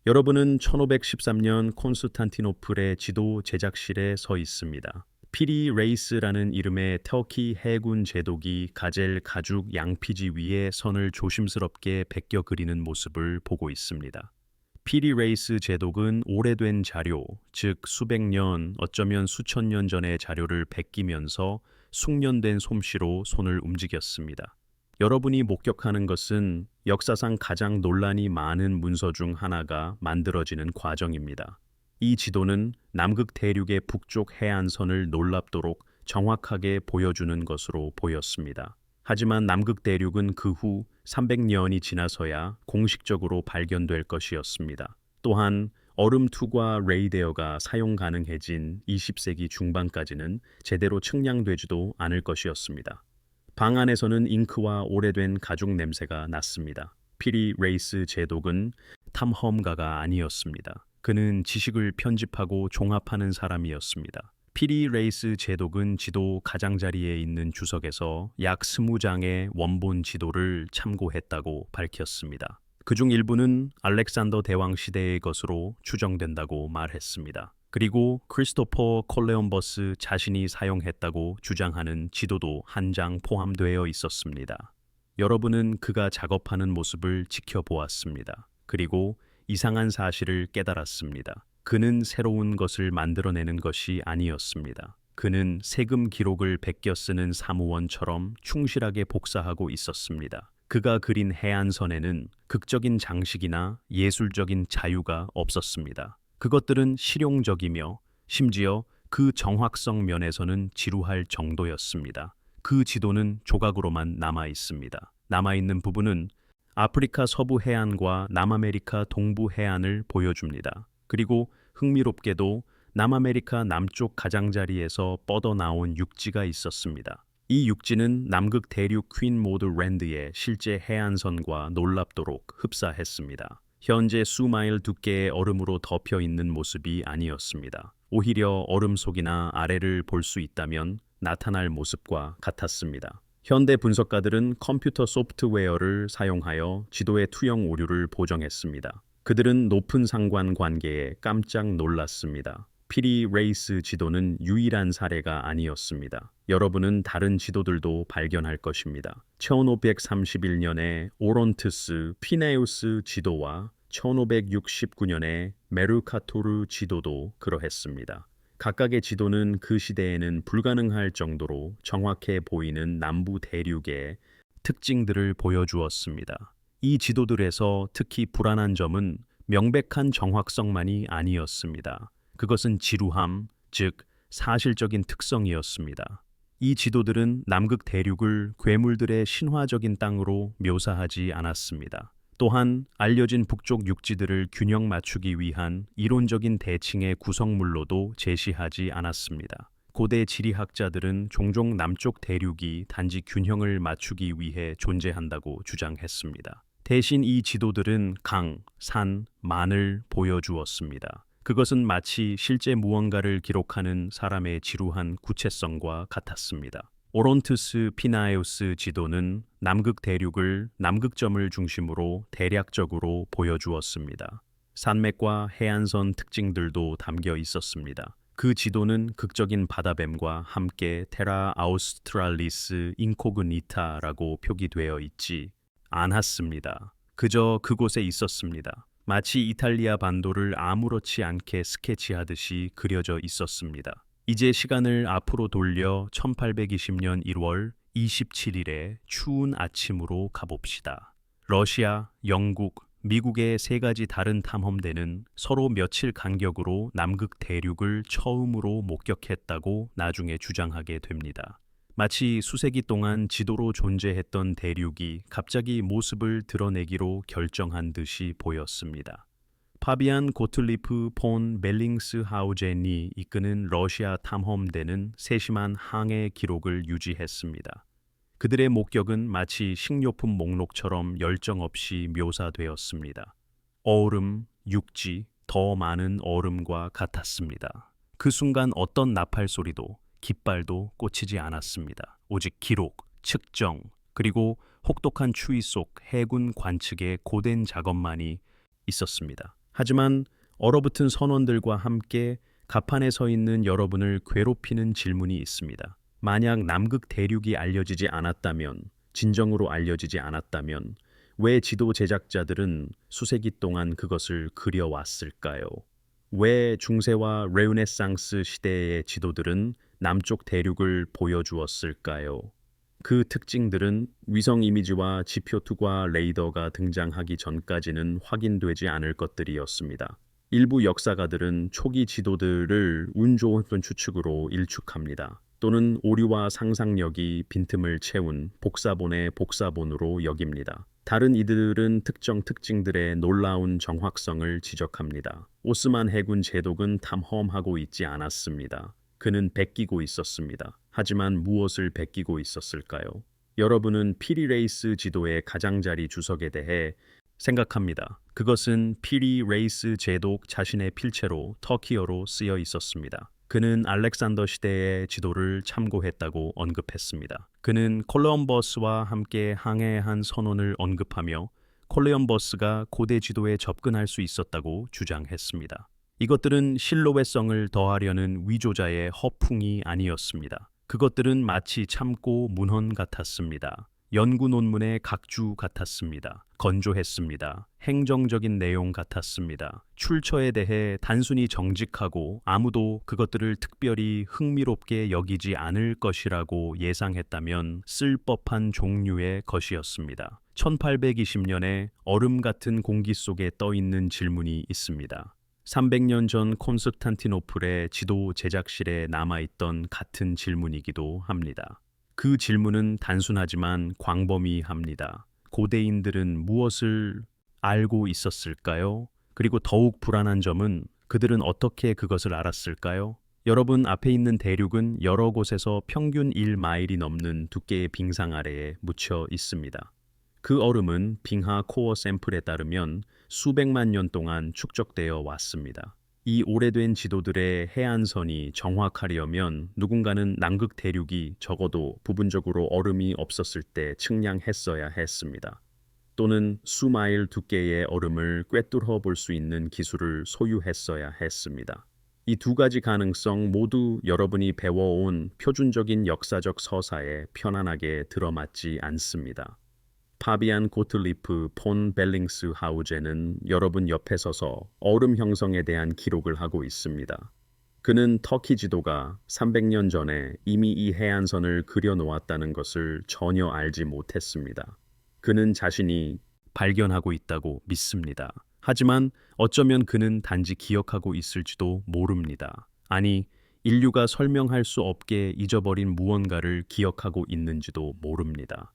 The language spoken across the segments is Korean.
여러분은 1513년 콘스탄티노플의 지도 제작실에 서 있습니다. 피리 레이스라는 이름의 터키 해군 제독이 가젤 가죽 양피지 위에 선을 조심스럽게 베껴 그리는 모습을 보고 있습니다. 피리 레이스 제독은 오래된 자료, 즉 수백 년, 어쩌면 수천 년 전의 자료를 베끼면서 숙련된 솜씨로 손을 움직였습니다. 여러분이 목격하는 것은 역사상 가장 논란이 많은 문서 중 하나가 만들어지는 과정입니다. 이 지도는 남극 대륙의 북쪽 해안선을 놀랍도록 정확하게 보여주는 것으로 보였습니다. 하지만 남극 대륙은 그 후 300년이 지나서야 공식적으로 발견될 것이었습니다. 또한 얼음2과 레이데어가 사용 가능해진 20세기 중반까지는 제대로 측량되지도 않을 것이었습니다. 방 안에서는 잉크와 오래된 가죽 냄새가 났습니다. 피리 레이스 제독은 탐험가가 아니었습니다. 그는 지식을 편집하고 종합하는 사람이었습니다. 피리 레이스 제독은 지도 가장자리에 있는 주석에서 약 20장의 원본 지도를 참고했다고 밝혔습니다. 그중 일부는 알렉산더 대왕 시대의 것으로 추정된다고 말했습니다. 그리고 크리스토퍼 콜레엄버스 자신이 사용했다고 주장하는 지도도 한 장 포함되어 있었습니다. 여러분은 그가 작업하는 모습을 지켜보았습니다. 그리고 이상한 사실을 깨달았습니다. 그는 새로운 것을 만들어내는 것이 아니었습니다. 그는 세금 기록을 베껴 쓰는 사무원처럼 충실하게 복사하고 있었습니다. 그가 그린 해안선에는 극적인 장식이나 예술적인 자유가 없었습니다. 그것들은 실용적이며 심지어 그 정확성 면에서는 지루할 정도였습니다. 그 지도는 조각으로만 남아 있습니다. 남아있는 부분은 아프리카 서부 해안과 남아메리카 동부 해안을 보여줍니다. 그리고 흥미롭게도 남아메리카 남쪽 가장자리에서 뻗어나온 육지가 있었습니다. 이 육지는 남극 대륙 퀸 모드 랜드의 실제 해안선과 놀랍도록 흡사했습니다. 현재 수마일 두께의 얼음으로 덮여 있는 모습이 아니었습니다. 오히려 얼음 속이나 아래를 볼 수 있다면 나타날 모습과 같았습니다. 현대 분석가들은 컴퓨터 소프트웨어를 사용하여 지도의 투영 오류를 보정했습니다. 그들은 높은 상관 관계에 깜짝 놀랐습니다. 피리 레이스 지도는 유일한 사례가 아니었습니다. 여러분은 다른 지도들도 발견할 것입니다. 1531년에 오론트스 피네우스 지도와 1569년에 메르카토르 지도도 그러했습니다. 각각의 지도는 그 시대에는 불가능할 정도로 정확해 보이는 남부 대륙의 특징들을 보여주었습니다. 이 지도들에서 특히 불안한 점은 명백한 정확성만이 아니었습니다. 그것은 지루함, 즉 사실적인 특성이었습니다. 이 지도들은 남극 대륙을 괴물들의 신화적인 땅으로 묘사하지 않았습니다. 또한 알려진 북쪽 육지들을 균형 맞추기 위한 이론적인 대칭의 구성물로도 제시하지 않았습니다. 고대 지리학자들은 종종 남쪽 대륙이 단지 균형을 맞추기 위해 존재한다고 주장했습니다. 대신 이 지도들은 강, 산, 만을 보여주었습니다. 그것은 마치 실제 무언가를 기록하는 사람의 지루한 구체성과 같았습니다. 오론트스 피나에우스 지도는 남극 대륙을 남극점을 중심으로 대략적으로 보여주었습니다. 산맥과 해안선 특징들도 담겨 있었습니다. 그 지도는 극적인 바다뱀과 함께 테라 아우스트랄리스 인코그니타라고 표기되어 있지 않았습니다. 그저 그곳에 있었습니다. 마치 이탈리아 반도를 아무렇지 않게 스케치하듯이 그려져 있었습니다. 이제 시간을 앞으로 돌려 1820년 1월 27일에 추운 아침으로 가봅시다. 러시아, 영국, 미국의 세 가지 다른 탐험대는 서로 며칠 간격으로 남극 대륙을 처음으로 목격했다고 나중에 주장하게 됩니다. 마치 수세기 동안 지도로 존재했던 대륙이 갑자기 모습을 드러내기로 결정한 듯이 보였습니다. 파비안 고틀리프 폰 벨링스하우젠이 이끄는 러시아 탐험대는 세심한 항해 기록을 유지했습니다. 그들의 목격은 마치 식료품 목록처럼 열정 없이 묘사되었습니다. 얼음, 육지, 더 많은 얼음과 같았습니다. 그 순간 어떤 나팔 소리도 깃발도 꽂히지 않았습니다. 오직 기록, 측정, 그리고 혹독한 추위 속 해군 관측의 고된 작업만이 있었습니다. 하지만 얼어붙은 선원들과 함께 갑판에 서 있는 여러분을 괴롭히는 질문이 있습니다. 만약 남극 대륙이 알려지지 않았다면, 진정으로 알려지지 않았다면, 왜 지도 제작자들은 수세기 동안 그것을 그려왔을까요? 왜 중세와 르네상스 시대의 지도들은 남쪽 대륙을 보여주었을까요? 그 특징들은 위성 이미지와 지표 투과 레이더가 등장하기 전까지는 확인되지 않을 것들이었습니다. 일부 역사가들은 초기 지도들을 운 좋은 추측으로 일축합니다. 또는 오류와 상상력이 빈틈을 채운 복사본의 복사본으로 여깁니다. 다른 이들은 특정 특징들의 놀라운 정확성을 지적합니다. 오스만 해군 제독은 탐험하고 있지 않았습니다. 그는 베끼고 있었습니다. 하지만 무엇을 베끼고 있었을까요? 여러분은 피리 레이스 지도의 가장자리 주석에 대해 생각합니다. 그것은 피리 레이스 제독 자신의 필체로 터키어로 쓰여 있었습니다. 그는 알렉산더 시대의 지도를 참고했다고 언급했습니다. 그는 콜럼버스와 함께 항해한 선원을 언급하며 콜럼버스가 고대 지도에 접근할 수 있었다고 주장했습니다. 이것들은 신뢰성을 더하려는 위조자의 허풍이 아니었습니다. 그것들은 마치 참고 문헌 같았습니다. 연구 논문의 각주 같았습니다. 건조했습니다. 행정적인 내용 같았습니다. 출처에 대해 단순히 정직하고 아무도 그것들을 특별히 흥미롭게 여기지 않을 것이라고 예상했다면 쓸 법한 종류의 것이었습니다. 1820년에 얼음 같은 공기 속에 떠 있는 질문이 있습니다. 300년 전 콘스탄티노플의 지도 제작실에 남아있던 같은 질문이기도 합니다. 그 질문은 단순하지만 광범위합니다. 고대인들은 무엇을 알고 있었을까요? 그리고 더욱 불안한 점은 그들은 어떻게 그것을 알았을까요? 여러분 앞에 있는 대륙은 여러 곳에서 평균 1마일이 넘는 두께의 빙상 아래에 묻혀 있습니다. 그 얼음은 빙하 코어 샘플에 따르면 수백만 년 동안 축적되어 왔습니다. 이 오래된 지도들의 해안선이 정확하려면 누군가는 남극 대륙이 적어도 부분적으로 얼음이 없었을 때 측량했어야 했습니다. 또는 수마일 두께의 얼음을 꿰뚫어 볼 수 있는 기술을 소유했어야 했습니다. 이 두 가지 가능성 모두 여러분이 배워온 표준적인 역사적 서사에 편안하게 들어맞지 않습니다. 파비안 고틀리프 폰 벨링스하우젠은 여러분 옆에 서서 얼음 형성에 대한 기록을 하고 있습니다. 그는 터키 지도가 300년 전에 이미 이 해안선을 그려놓았다는 것을 전혀 알지 못했습니다. 그는 자신이 발견하고 있다고 믿습니다. 하지만 어쩌면 그는 단지 기억하고 있을지도 모릅니다. 아니, 인류가 설명할 수 없게 잊어버린 무언가를 기억하고 있는지도 모릅니다.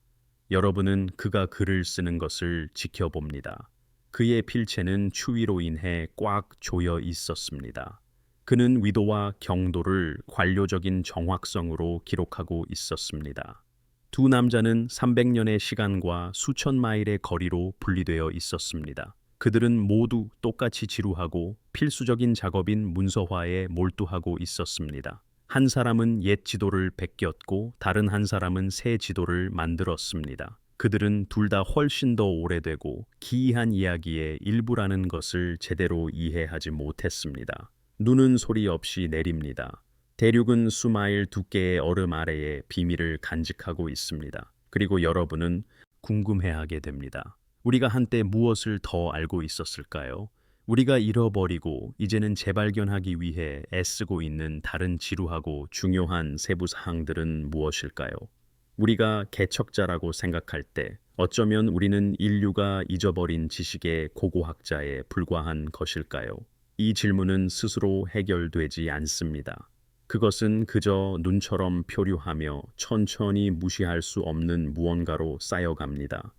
여러분은 그가 글을 쓰는 것을 지켜봅니다. 그의 필체는 추위로 인해 꽉 조여 있었습니다. 그는 위도와 경도를 관료적인 정확성으로 기록하고 있었습니다. 두 남자는 300년의 시간과 수천 마일의 거리로 분리되어 있었습니다. 그들은 모두 똑같이 지루하고 필수적인 작업인 문서화에 몰두하고 있었습니다. 한 사람은 옛 지도를 베꼈고 다른 한 사람은 새 지도를 만들었습니다. 그들은 둘 다 훨씬 더 오래되고 기이한 이야기의 일부라는 것을 제대로 이해하지 못했습니다. 눈은 소리 없이 내립니다. 대륙은 수마일 두께의 얼음 아래에 비밀을 간직하고 있습니다. 그리고 여러분은 궁금해하게 됩니다. 우리가 한때 무엇을 더 알고 있었을까요? 우리가 잃어버리고 이제는 재발견하기 위해 애쓰고 있는 다른 지루하고 중요한 세부 사항들은 무엇일까요? 우리가 개척자라고 생각할 때 어쩌면 우리는 인류가 잊어버린 지식의 고고학자에 불과한 것일까요? 이 질문은 스스로 해결되지 않습니다. 그것은 그저 눈처럼 표류하며 천천히 무시할 수 없는 무언가로 쌓여갑니다.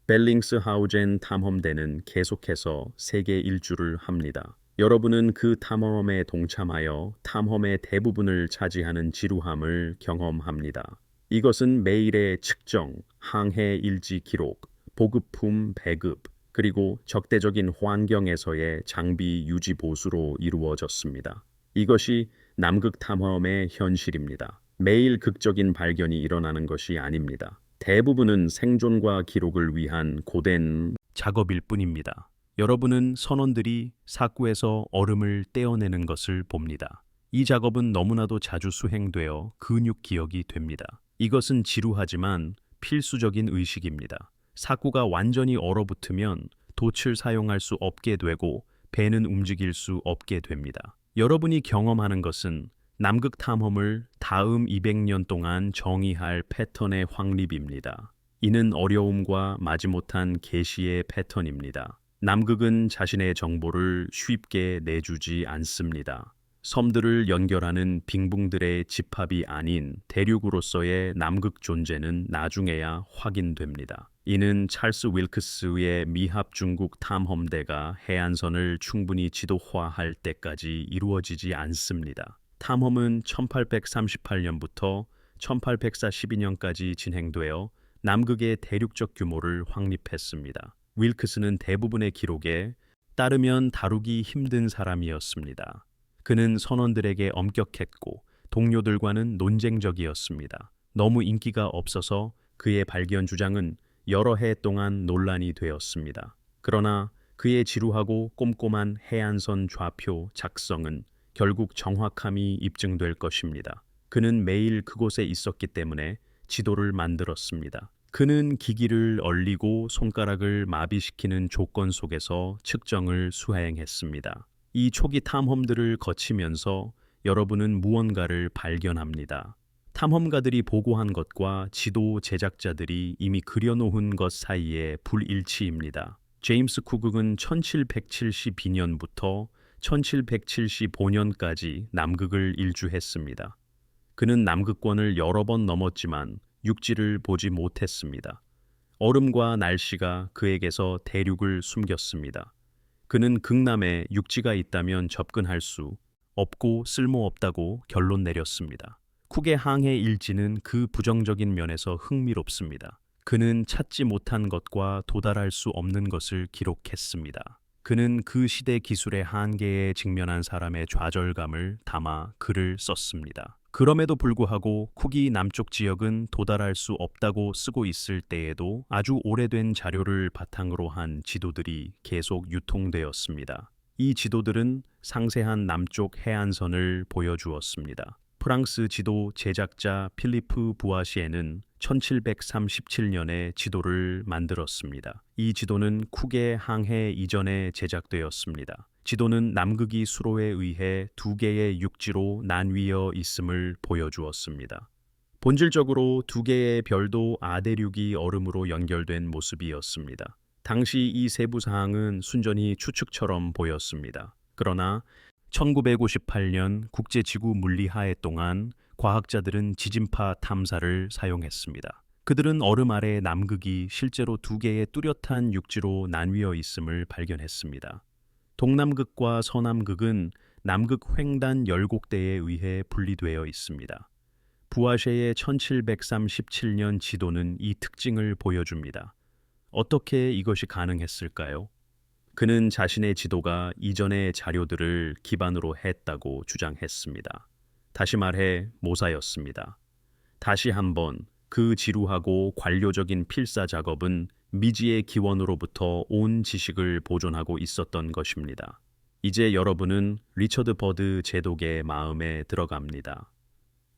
벨링스하우젠 탐험대는 계속해서 세계 일주를 합니다. 여러분은 그 탐험에 동참하여 탐험의 대부분을 차지하는 지루함을 경험합니다. 이것은 매일의 측정, 항해 일지 기록, 보급품 배급, 그리고 적대적인 환경에서의 장비 유지 보수로 이루어졌습니다. 이것이 남극 탐험의 현실입니다. 매일 극적인 발견이 일어나는 것이 아닙니다. 대부분은 생존과 기록을 위한 고된 작업일 뿐입니다. 여러분은 선원들이 사구에서 얼음을 떼어내는 것을 봅니다. 이 작업은 너무나도 자주 수행되어 근육 기억이 됩니다. 이것은 지루하지만 필수적인 의식입니다. 사구가 완전히 얼어붙으면 돛을 사용할 수 없게 되고 배는 움직일 수 없게 됩니다. 여러분이 경험하는 것은 남극 탐험을 다음 200년 동안 정의할 패턴의 확립입니다. 이는 어려움과 마지못한 계시의 패턴입니다. 남극은 자신의 정보를 쉽게 내주지 않습니다. 섬들을 연결하는 빙붕들의 집합이 아닌 대륙으로서의 남극 존재는 나중에야 확인됩니다. 이는 찰스 윌크스의 미합 중국 탐험대가 해안선을 충분히 지도화할 때까지 이루어지지 않습니다. 탐험은 1838년부터 1842년까지 진행되어 남극의 대륙적 규모를 확립했습니다. 윌크스는 대부분의 기록에 따르면 다루기 힘든 사람이었습니다. 그는 선원들에게 엄격했고 동료들과는 논쟁적이었습니다. 너무 인기가 없어서 그의 발견 주장은 여러 해 동안 논란이 되었습니다. 그러나 그의 지루하고 꼼꼼한 해안선 좌표 작성은 결국 정확함이 입증될 것입니다. 그는 매일 그곳에 있었기 때문에 지도를 만들었습니다. 그는 기기를 얼리고 손가락을 마비시키는 조건 속에서 측정을 수행했습니다. 이 초기 탐험들을 거치면서 여러분은 무언가를 발견합니다. 탐험가들이 보고한 것과 지도 제작자들이 이미 그려놓은 것 사이의 불일치입니다. 제임스 쿡은 1772년부터 1775년까지 남극을 일주했습니다. 그는 남극권을 여러 번 넘었지만 육지를 보지 못했습니다. 얼음과 날씨가 그에게서 대륙을 숨겼습니다. 그는 극남에 육지가 있다면 접근할 수 없고 쓸모없다고 결론 내렸습니다. 쿡의 항해 일지는 그 부정적인 면에서 흥미롭습니다. 그는 찾지 못한 것과 도달할 수 없는 것을 기록했습니다. 그는 그 시대 기술의 한계에 직면한 사람의 좌절감을 담아 글을 썼습니다. 그럼에도 불구하고 쿡이 남쪽 지역은 도달할 수 없다고 쓰고 있을 때에도 아주 오래된 자료를 바탕으로 한 지도들이 계속 유통되었습니다. 이 지도들은 상세한 남쪽 해안선을 보여주었습니다. 프랑스 지도 제작자 필리프 부아시에는 1737년에 지도를 만들었습니다. 이 지도는 쿡의 항해 이전에 제작되었습니다. 지도는 남극이 수로에 의해 두 개의 육지로 나뉘어 있음을 보여주었습니다. 본질적으로 두 개의 별도 아대륙이 얼음으로 연결된 모습이었습니다. 당시 이 세부 사항은 순전히 추측처럼 보였습니다. 그러나 1958년 국제지구물리화해 동안 과학자들은 지진파 탐사를 사용했습니다. 그들은 얼음 아래 남극이 실제로 두 개의 뚜렷한 육지로 나뉘어 있음을 발견했습니다. 동남극과 서남극은 남극 횡단 열곡대에 의해 분리되어 있습니다. 부아쉐의 1737년 지도는 이 특징을 보여줍니다. 어떻게 이것이 가능했을까요? 그는 자신의 지도가 이전의 자료들을 기반으로 했다고 주장했습니다. 다시 말해 모사였습니다. 다시 한번 그 지루하고 관료적인 필사 작업은 미지의 기원으로부터 온 지식을 보존하고 있었던 것입니다. 이제 여러분은 리처드 버드 제독의 마음에 들어갑니다.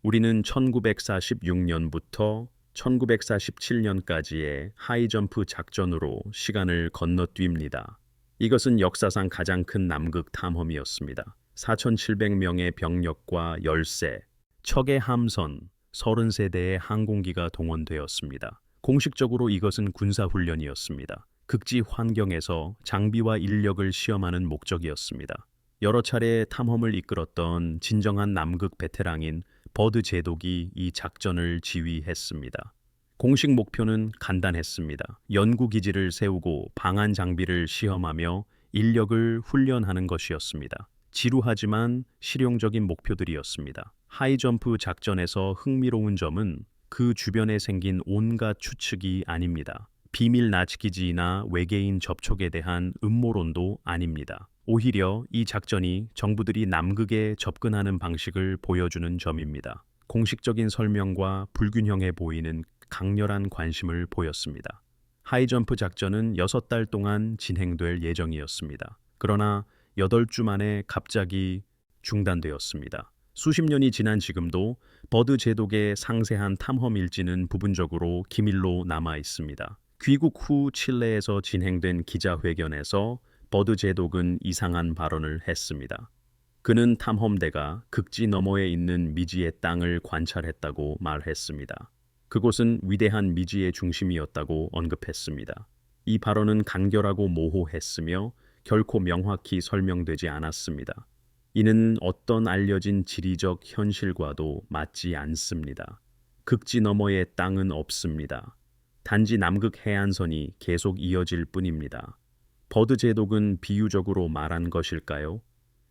우리는 1946년부터 1947년까지의 하이점프 작전으로 시간을 건너뜁니다. 이것은 역사상 가장 큰 남극 탐험이었습니다. 4,700명의 병력과 열세, 척의 함선, 30세대의 항공기가 동원되었습니다. 공식적으로 이것은 군사훈련이었습니다. 극지 환경에서 장비와 인력을 시험하는 목적이었습니다. 여러 차례 탐험을 이끌었던 진정한 남극 베테랑인 버드 제독이 이 작전을 지휘했습니다. 공식 목표는 간단했습니다. 연구기지를 세우고 방한 장비를 시험하며 인력을 훈련하는 것이었습니다. 지루하지만 실용적인 목표들이었습니다. 하이점프 작전에서 흥미로운 점은 그 주변에 생긴 온갖 추측이 아닙니다. 비밀 나치기지나 외계인 접촉에 대한 음모론도 아닙니다. 오히려 이 작전이 정부들이 남극에 접근하는 방식을 보여주는 점입니다. 공식적인 설명과 불균형해 보이는 강렬한 관심을 보였습니다. 하이점프 작전은 6달 동안 진행될 예정이었습니다. 그러나 8주 만에 갑자기 중단되었습니다. 수십 년이 지난 지금도 버드 제독의 상세한 탐험 일지는 부분적으로 기밀로 남아 있습니다. 귀국 후 칠레에서 진행된 기자회견에서 버드 제독은 이상한 발언을 했습니다. 그는 탐험대가 극지 너머에 있는 미지의 땅을 관찰했다고 말했습니다. 그곳은 위대한 미지의 중심이었다고 언급했습니다. 이 발언은 간결하고 모호했으며 결코 명확히 설명되지 않았습니다. 이는 어떤 알려진 지리적 현실과도 맞지 않습니다. 극지 너머의 땅은 없습니다. 단지 남극 해안선이 계속 이어질 뿐입니다. 버드 제독은 비유적으로 말한 것일까요?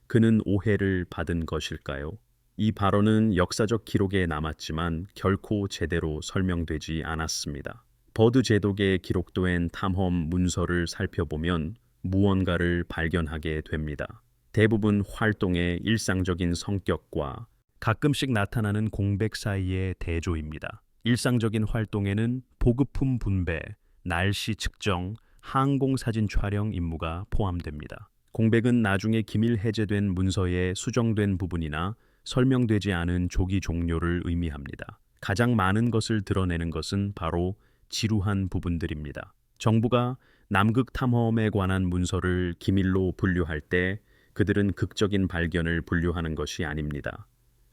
그는 오해를 받은 것일까요? 이 발언은 역사적 기록에 남았지만 결코 제대로 설명되지 않았습니다. 버드 제독에 기록된 탐험 문서를 살펴보면 무언가를 발견하게 됩니다. 대부분 활동의 일상적인 성격과 가끔씩 나타나는 공백 사이의 대조입니다. 일상적인 활동에는 보급품 분배, 날씨 측정, 항공사진 촬영 임무가 포함됩니다. 공백은 나중에 기밀 해제된 문서에 수정된 부분이나 설명되지 않은 조기 종료를 의미합니다. 가장 많은 것을 드러내는 것은 바로 지루한 부분들입니다. 정부가 남극 탐험에 관한 문서를 기밀로 분류할 때 그들은 극적인 발견을 분류하는 것이 아닙니다.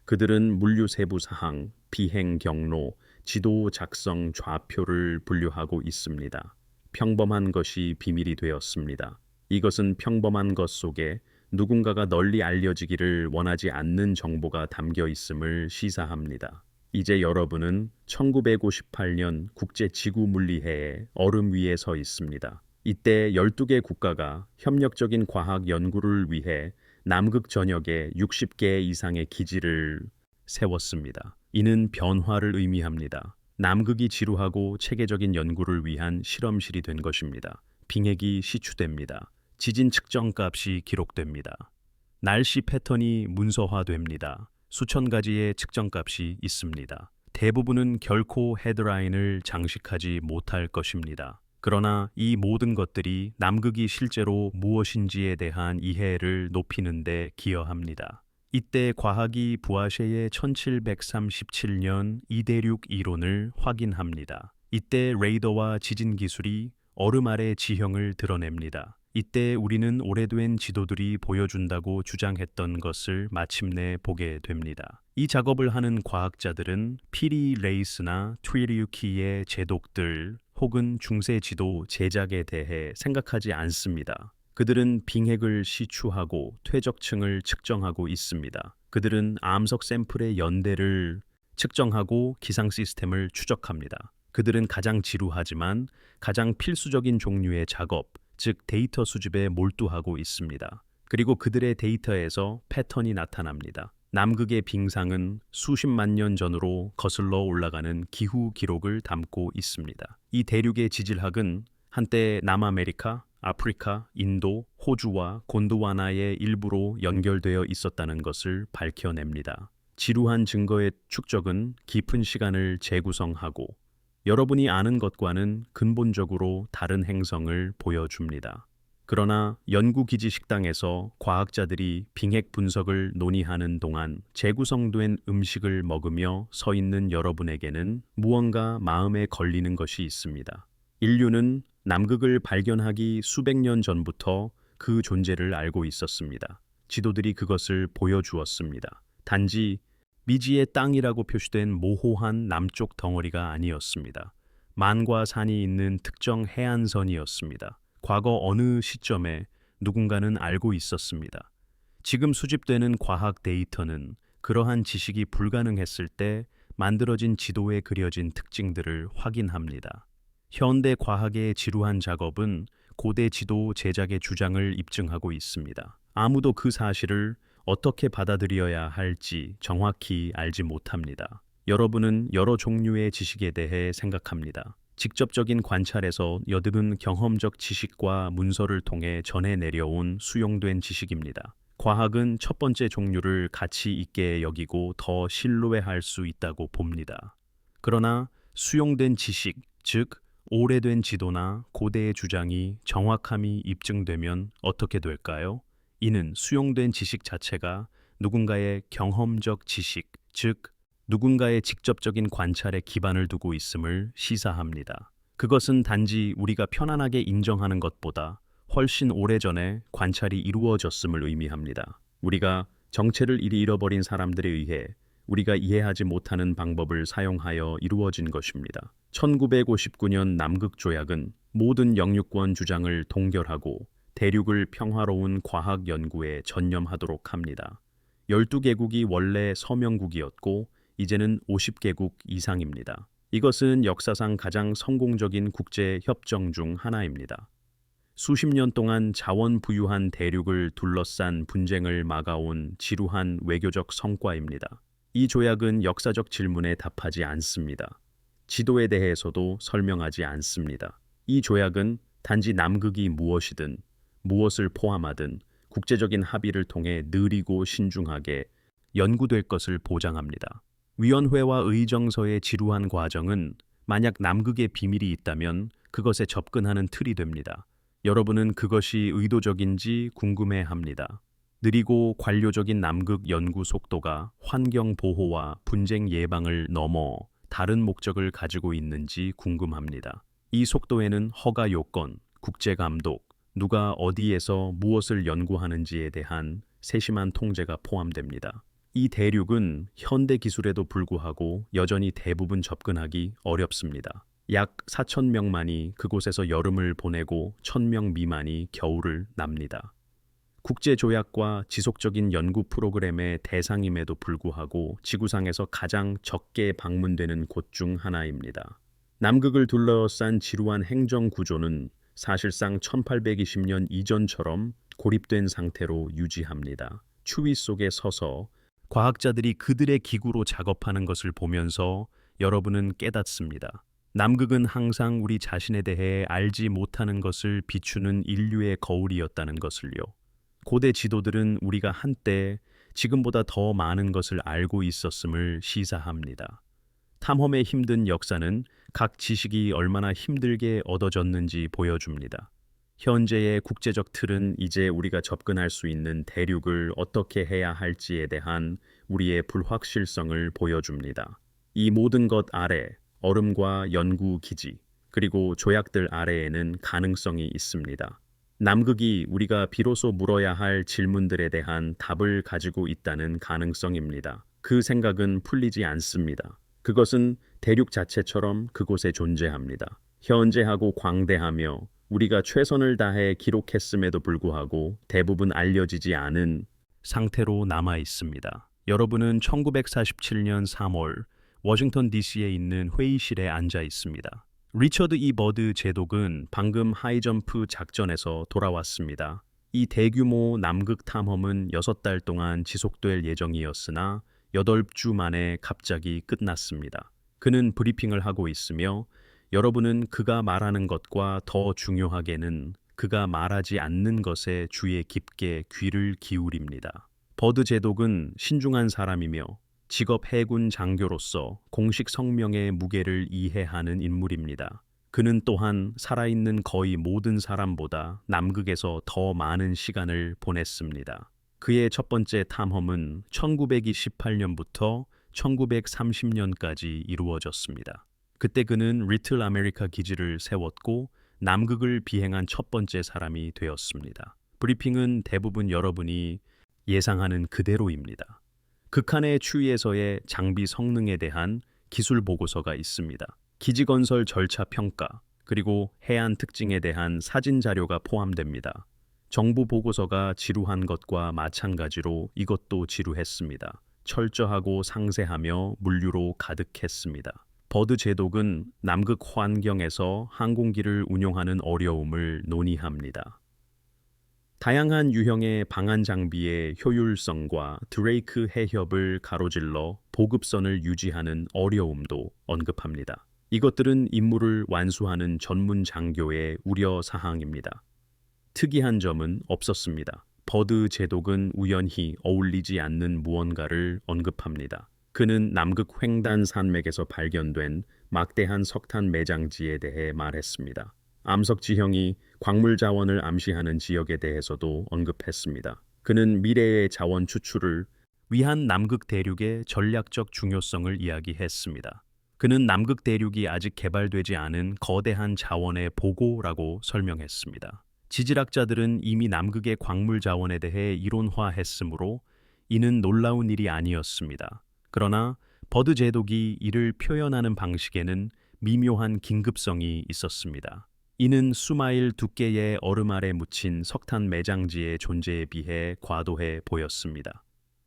그들은 물류 세부 사항, 비행 경로, 지도 작성 좌표를 분류하고 있습니다. 평범한 것이 비밀이 되었습니다. 이것은 평범한 것 속에 누군가가 널리 알려지기를 원하지 않는 정보가 담겨 있음을 시사합니다. 이제 여러분은 1958년 국제지구물리회의 얼음 위에 서 있습니다. 이때 12개 국가가 협력적인 과학 연구를 위해 남극 전역에 60개 이상의 기지를 세웠습니다. 이는 변화를 의미합니다. 남극이 지루하고 체계적인 연구를 위한 실험실이 된 것입니다. 빙액이 시추됩니다. 지진 측정 값이 기록됩니다. 날씨 패턴이 문서화됩니다. 수천 가지의 측정 값이 있습니다. 대부분은 결코 헤드라인을 장식하지 못할 것입니다. 그러나 이 모든 것들이 남극이 실제로 무엇인지에 대한 이해를 높이는 데 기여합니다. 이때 과학이 부아쉐의 1737년 이대륙 이론을 확인합니다. 이때 레이더와 지진 기술이 얼음 아래 지형을 드러냅니다. 이때 우리는 오래된 지도들이 보여준다고 주장했던 것을 마침내 보게 됩니다. 이 작업을 하는 과학자들은 피리 레이스나 트위리유키의 제독들 혹은 중세 지도 제작에 대해 생각하지 않습니다. 그들은 빙액을 시추하고 퇴적층을 측정하고 있습니다. 그들은 암석 샘플의 연대를 측정하고 기상 시스템을 추적합니다. 그들은 가장 지루하지만 가장 필수적인 종류의 작업, 즉 데이터 수집에 몰두하고 있습니다. 그리고 그들의 데이터에서 패턴이 나타납니다. 남극의 빙상은 수십만 년 전으로 거슬러 올라가는 기후 기록을 담고 있습니다. 이 대륙의 지질학은 한때 남아메리카, 아프리카, 인도, 호주와 곤드와나의 일부로 연결되어 있었다는 것을 밝혀냅니다. 지루한 증거의 축적은 깊은 시간을 재구성하고 여러분이 아는 것과는 근본적으로 다른 행성을 보여줍니다. 그러나 연구기지 식당에서 과학자들이 빙액 분석을 논의하는 동안 재구성된 음식을 먹으며 서 있는 여러분에게는 무언가 마음에 걸리는 것이 있습니다. 인류는 남극을 발견하기 수백 년 전부터 그 존재를 알고 있었습니다. 지도들이 그것을 보여주었습니다. 단지 미지의 땅이라고 표시된 모호한 남쪽 덩어리가 아니었습니다. 만과 산이 있는 특정 해안선이었습니다. 과거 어느 시점에 누군가는 알고 있었습니다. 지금 수집되는 과학 데이터는 그러한 지식이 불가능했을 때 만들어진 지도에 그려진 특징들을 확인합니다. 현대 과학의 지루한 작업은 고대 지도 제작의 주장을 입증하고 있습니다. 아무도 그 사실을 어떻게 받아들여야 할지 정확히 알지 못합니다. 여러분은 여러 종류의 지식에 대해 생각합니다. 직접적인 관찰에서 여드는 경험적 지식과 문서를 통해 전해 내려온 수용된 지식입니다. 과학은 첫 번째 종류를 가치 있게 여기고 더 신뢰할 수 있다고 봅니다. 그러나 수용된 지식, 즉 오래된 지도나 고대의 주장이 정확함이 입증되면 어떻게 될까요? 이는 수용된 지식 자체가 누군가의 경험적 지식, 즉 누군가의 직접적인 관찰에 기반을 두고 있음을 시사합니다. 그것은 단지 우리가 편안하게 인정하는 것보다 훨씬 오래전에 관찰이 이루어졌음을 의미합니다. 우리가 정체를 이리 잃어버린 사람들에 의해 우리가 이해하지 못하는 방법을 사용하여 이루어진 것입니다. 1959년 남극조약은 모든 영유권 주장을 동결하고 대륙을 평화로운 과학 연구에 전념하도록 합니다. 12개국이 원래 서명국이었고 이제는 50개국 이상입니다. 이것은 역사상 가장 성공적인 국제 협정 중 하나입니다. 수십 년 동안 자원 부유한 대륙을 둘러싼 분쟁을 막아온 지루한 외교적 성과입니다. 이 조약은 역사적 질문에 답하지 않습니다. 지도에 대해서도 설명하지 않습니다. 이 조약은 단지 남극이 무엇이든 무엇을 포함하든 국제적인 합의를 통해 느리고 신중하게 연구될 것을 보장합니다. 위원회와 의정서의 지루한 과정은 만약 남극의 비밀이 있다면 그것에 접근하는 틀이 됩니다. 여러분은 그것이 의도적인지 궁금해합니다. 느리고 관료적인 남극 연구 속도가 환경 보호와 분쟁 예방을 넘어 다른 목적을 가지고 있는지 궁금합니다. 이 속도에는 허가 요건, 국제 감독, 누가 어디에서 무엇을 연구하는지에 대한 세심한 통제가 포함됩니다. 이 대륙은 현대 기술에도 불구하고 여전히 대부분 접근하기 어렵습니다. 약 4,000명만이 그곳에서 여름을 보내고 1,000명 미만이 겨울을 납니다. 국제조약과 지속적인 연구 프로그램의 대상임에도 불구하고 지구상에서 가장 적게 방문되는 곳 중 하나입니다. 남극을 둘러싼 지루한 행정 구조는 사실상 1820년 이전처럼 고립된 상태로 유지합니다. 추위 속에 서서 과학자들이 그들의 기구로 작업하는 것을 보면서 여러분은 깨닫습니다. 남극은 항상 우리 자신에 대해 알지 못하는 것을 비추는 인류의 거울이었다는 것을요. 고대 지도들은 우리가 한때 지금보다 더 많은 것을 알고 있었음을 시사합니다. 탐험의 힘든 역사는 각 지식이 얼마나 힘들게 얻어졌는지 보여줍니다. 현재의 국제적 틀은 이제 우리가 접근할 수 있는 대륙을 어떻게 해야 할지에 대한 우리의 불확실성을 보여줍니다. 이 모든 것 아래 얼음과 연구 기지, 그리고 조약들 아래에는 가능성이 있습니다. 남극이 우리가 비로소 물어야 할 질문들에 대한 답을 가지고 있다는 가능성입니다. 그 생각은 풀리지 않습니다. 그것은 대륙 자체처럼 그곳에 존재합니다. 현재하고 광대하며 우리가 최선을 다해 기록했음에도 불구하고 대부분 알려지지 않은 상태로 남아 있습니다. 여러분은 1947년 3월 워싱턴 DC에 있는 회의실에 앉아 있습니다. 리처드 E. 버드 제독은 방금 하이점프 작전에서 돌아왔습니다. 이 대규모 남극 탐험은 6달 동안 지속될 예정이었으나 8주 만에 갑자기 끝났습니다. 그는 브리핑을 하고 있으며 여러분은 그가 말하는 것과 더 중요하게는 그가 말하지 않는 것에 주의 깊게 귀를 기울입니다. 버드 제독은 신중한 사람이며 직업 해군 장교로서 공식 성명의 무게를 이해하는 인물입니다. 그는 또한 살아있는 거의 모든 사람보다 남극에서 더 많은 시간을 보냈습니다. 그의 첫 번째 탐험은 1928년부터 1930년까지 이루어졌습니다. 그때 그는 리틀 아메리카 기지를 세웠고 남극을 비행한 첫 번째 사람이 되었습니다. 브리핑은 대부분 여러분이 예상하는 그대로입니다. 극한의 추위에서의 장비 성능에 대한 기술 보고서가 있습니다. 기지 건설 절차 평가, 그리고 해안 특징에 대한 사진 자료가 포함됩니다. 정부 보고서가 지루한 것과 마찬가지로 이것도 지루했습니다. 철저하고 상세하며 물류로 가득했습니다. 버드 제독은 남극 환경에서 항공기를 운용하는 어려움을 논의합니다. 다양한 유형의 방한 장비의 효율성과 드레이크 해협을 가로질러 보급선을 유지하는 어려움도 언급합니다. 이것들은 임무를 완수하는 전문 장교의 우려 사항입니다. 특이한 점은 없었습니다. 버드 제독은 우연히 어울리지 않는 무언가를 언급합니다. 그는 남극 횡단 산맥에서 발견된 막대한 석탄 매장지에 대해 말했습니다. 암석 지형이 광물 자원을 암시하는 지역에 대해서도 언급했습니다. 그는 미래의 자원 추출을 위한 남극 대륙의 전략적 중요성을 이야기했습니다. 그는 남극 대륙이 아직 개발되지 않은 거대한 자원의 보고라고 설명했습니다. 지질학자들은 이미 남극의 광물 자원에 대해 이론화했으므로 이는 놀라운 일이 아니었습니다. 그러나 버드 제독이 이를 표현하는 방식에는 미묘한 긴급성이 있었습니다. 이는 수마일 두께의 얼음 아래 묻힌 석탄 매장지의 존재에 비해 과도해 보였습니다.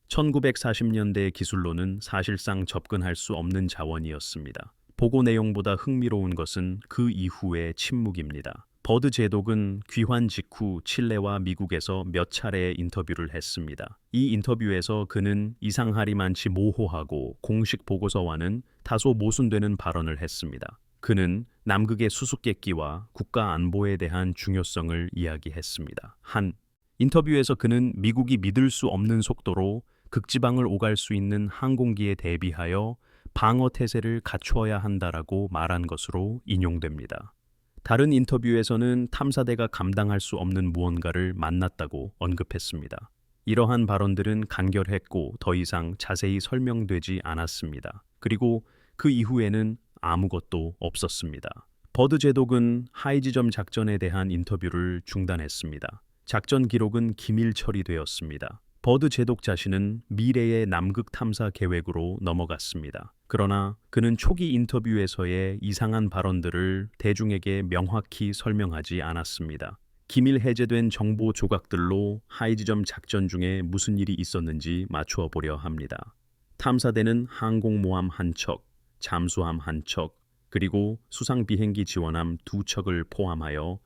1940년대 기술로는 사실상 접근할 수 없는 자원이었습니다. 보고 내용보다 흥미로운 것은 그 이후의 침묵입니다. 버드 제독은 귀환 직후 칠레와 미국에서 몇 차례 인터뷰를 했습니다. 이 인터뷰에서 그는 이상하리만치 모호하고 공식 보고서와는 다소 모순되는 발언을 했습니다. 그는 남극의 수수께끼와 국가 안보에 대한 중요성을 이야기했습니다. 한 인터뷰에서 그는 미국이 믿을 수 없는 속도로 극지방을 오갈 수 있는 항공기에 대비하여 방어 태세를 갖추어야 한다라고 말한 것으로 인용됩니다. 다른 인터뷰에서는 탐사대가 감당할 수 없는 무언가를 만났다고 언급했습니다. 이러한 발언들은 간결했고 더 이상 자세히 설명되지 않았습니다. 그리고 그 이후에는 아무것도 없었습니다. 버드 제독은 하이지점 작전에 대한 인터뷰를 중단했습니다. 작전 기록은 기밀 처리되었습니다. 버드 제독 자신은 미래의 남극 탐사 계획으로 넘어갔습니다. 그러나 그는 초기 인터뷰에서의 이상한 발언들을 대중에게 명확히 설명하지 않았습니다. 기밀 해제된 정보 조각들로 하이지점 작전 중에 무슨 일이 있었는지 맞추어 보려 합니다. 탐사대는 항공모함 한 척, 잠수함 한 척, 그리고 수상 비행기 지원함 2척을 포함하여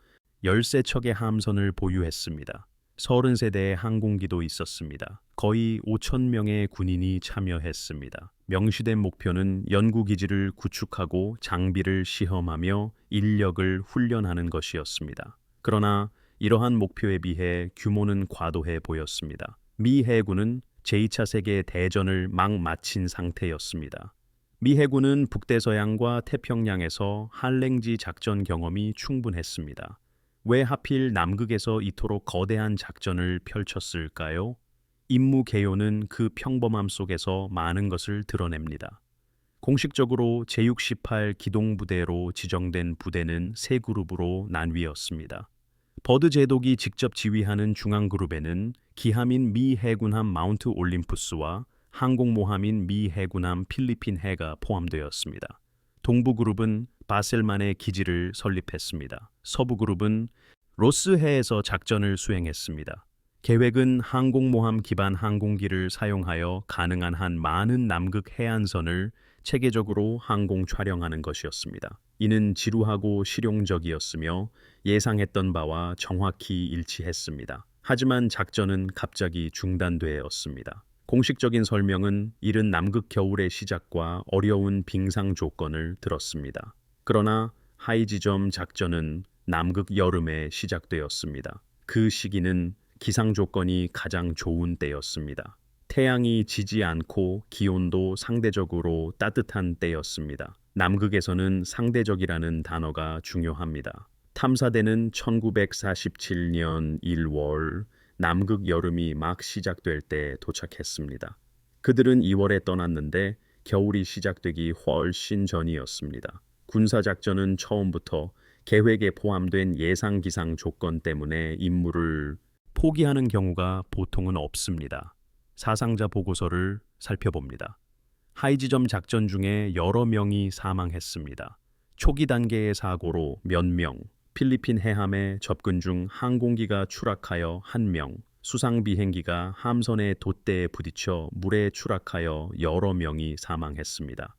13척의 함선을 보유했습니다. 30세대의 항공기도 있었습니다. 거의 5,000명의 군인이 참여했습니다. 명시된 목표는 연구기지를 구축하고 장비를 시험하며 인력을 훈련하는 것이었습니다. 그러나 이러한 목표에 비해 규모는 과도해 보였습니다. 미 해군은 제2차 세계 대전을 막 마친 상태였습니다. 미 해군은 북대서양과 태평양에서 한랭지 작전 경험이 충분했습니다. 왜 하필 남극에서 이토록 거대한 작전을 펼쳤을까요? 임무 개요는 그 평범함 속에서 많은 것을 드러냅니다. 공식적으로 제68 기동부대로 지정된 부대는 세 그룹으로 나뉘었습니다. 버드 제독이 직접 지휘하는 중앙그룹에는 기함인 미 해군함 마운트 올림푸스와 항공모함인 미 해군함 필리핀 해가 포함되었습니다. 동부그룹은 바셀만의 기지를 설립했습니다. 서부그룹은 로스해에서 작전을 수행했습니다. 계획은 항공모함 기반 항공기를 사용하여 가능한 한 많은 남극 해안선을 체계적으로 항공 촬영하는 것이었습니다. 이는 지루하고 실용적이었으며 예상했던 바와 정확히 일치했습니다. 하지만 작전은 갑자기 중단되었습니다. 공식적인 설명은 이른 남극 겨울의 시작과 어려운 빙상 조건을 들었습니다. 그러나 하이지점 작전은 남극 여름에 시작되었습니다. 그 시기는 기상 조건이 가장 좋은 때였습니다. 태양이 지지 않고 기온도 상대적으로 따뜻한 때였습니다. 남극에서는 상대적이라는 단어가 중요합니다. 탐사대는 1947년 1월 남극 여름이 막 시작될 때 도착했습니다. 그들은 2월에 떠났는데 겨울이 시작되기 훨씬 전이었습니다. 군사작전은 처음부터 계획에 포함된 예상 기상 조건 때문에 임무를 포기하는 경우가 보통은 없습니다. 사상자 보고서를 살펴봅니다. 하이지점 작전 중에 여러 명이 사망했습니다. 초기 단계의 사고로 몇 명, 필리핀 해함에 접근 중 항공기가 추락하여 1명, 수상 비행기가 함선의 돛대에 부딪혀 물에 추락하여 여러 명이 사망했습니다.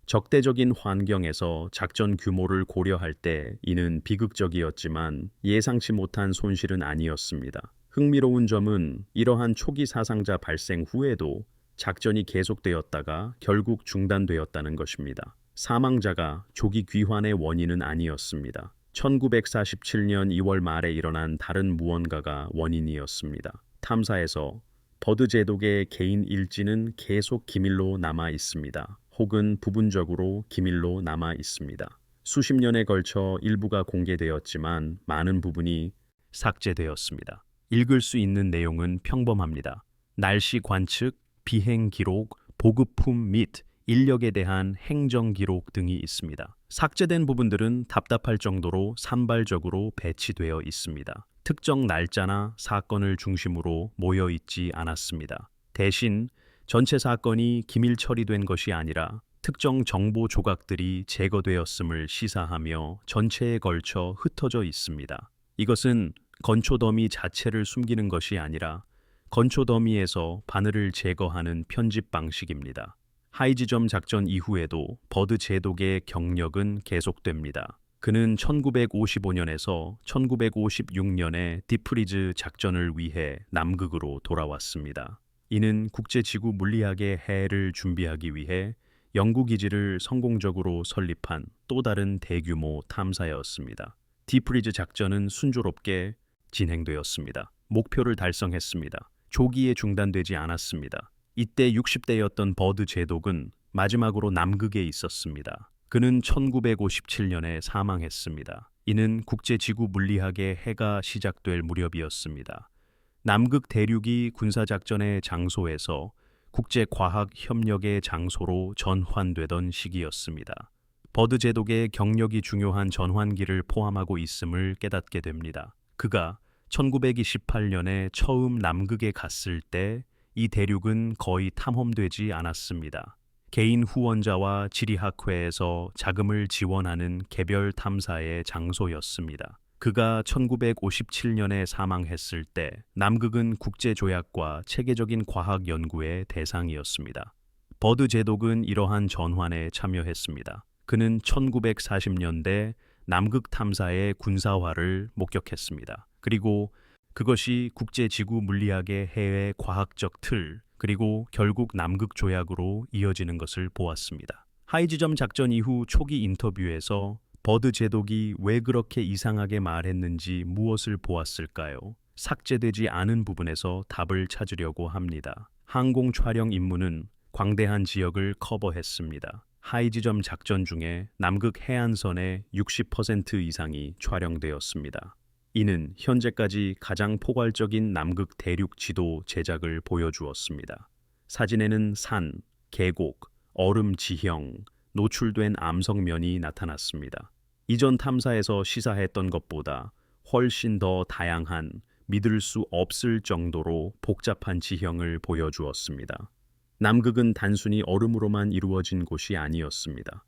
적대적인 환경에서 작전 규모를 고려할 때 이는 비극적이었지만 예상치 못한 손실은 아니었습니다. 흥미로운 점은 이러한 초기 사상자 발생 후에도 작전이 계속되었다가 결국 중단되었다는 것입니다. 사망자가 조기 귀환의 원인은 아니었습니다. 1947년 2월 말에 일어난 다른 무언가가 원인이었습니다. 탐사에서 버드 제독의 개인 일지는 계속 기밀로 남아 있습니다. 혹은 부분적으로 기밀로 남아 있습니다. 수십 년에 걸쳐 일부가 공개되었지만 많은 부분이 삭제되었습니다. 읽을 수 있는 내용은 평범합니다. 날씨 관측, 비행 기록, 보급품 및 인력에 대한 행정 기록 등이 있습니다. 삭제된 부분들은 답답할 정도로 산발적으로 배치되어 있습니다. 특정 날짜나 사건을 중심으로 모여 있지 않았습니다. 대신 전체 사건이 기밀 처리된 것이 아니라 특정 정보 조각들이 제거되었음을 시사하며 전체에 걸쳐 흩어져 있습니다. 이것은 건초 더미 자체를 숨기는 것이 아니라 건초 더미에서 바늘을 제거하는 편집 방식입니다. 하이지점 작전 이후에도 버드 제독의 경력은 계속됩니다. 그는 1955년에서 1956년에 디프리즈 작전을 위해 남극으로 돌아왔습니다. 이는 국제지구 물리학의 해를 준비하기 위해 연구기지를 성공적으로 설립한 또 다른 대규모 탐사였습니다. 디프리즈 작전은 순조롭게 진행되었습니다. 목표를 달성했습니다. 조기에 중단되지 않았습니다. 이때 60대였던 버드 제독은 마지막으로 남극에 있었습니다. 그는 1957년에 사망했습니다. 이는 국제지구 물리학의 해가 시작될 무렵이었습니다. 남극 대륙이 군사작전의 장소에서 국제과학 협력의 장소로 전환되던 시기였습니다. 버드 제독의 경력이 중요한 전환기를 포함하고 있음을 깨닫게 됩니다. 그가 1928년에 처음 남극에 갔을 때 이 대륙은 거의 탐험되지 않았습니다. 개인 후원자와 지리학회에서 자금을 지원하는 개별 탐사의 장소였습니다. 그가 1957년에 사망했을 때 남극은 국제조약과 체계적인 과학 연구의 대상이었습니다. 버드 제독은 이러한 전환에 참여했습니다. 그는 1940년대 남극 탐사의 군사화를 목격했습니다. 그리고 그것이 국제지구 물리학의 해외 과학적 틀, 그리고 결국 남극 조약으로 이어지는 것을 보았습니다. 하이지점 작전 이후 초기 인터뷰에서 버드 제독이 왜 그렇게 이상하게 말했는지 무엇을 보았을까요? 삭제되지 않은 부분에서 답을 찾으려고 합니다. 항공 촬영 임무는 광대한 지역을 커버했습니다. 하이지점 작전 중에 남극 해안선의 60% 이상이 촬영되었습니다. 이는 현재까지 가장 포괄적인 남극 대륙 지도 제작을 보여주었습니다. 사진에는 산, 계곡, 얼음 지형, 노출된 암석면이 나타났습니다. 이전 탐사에서 시사했던 것보다 훨씬 더 다양한, 믿을 수 없을 정도로 복잡한 지형을 보여주었습니다. 남극은 단순히 얼음으로만 이루어진 곳이 아니었습니다.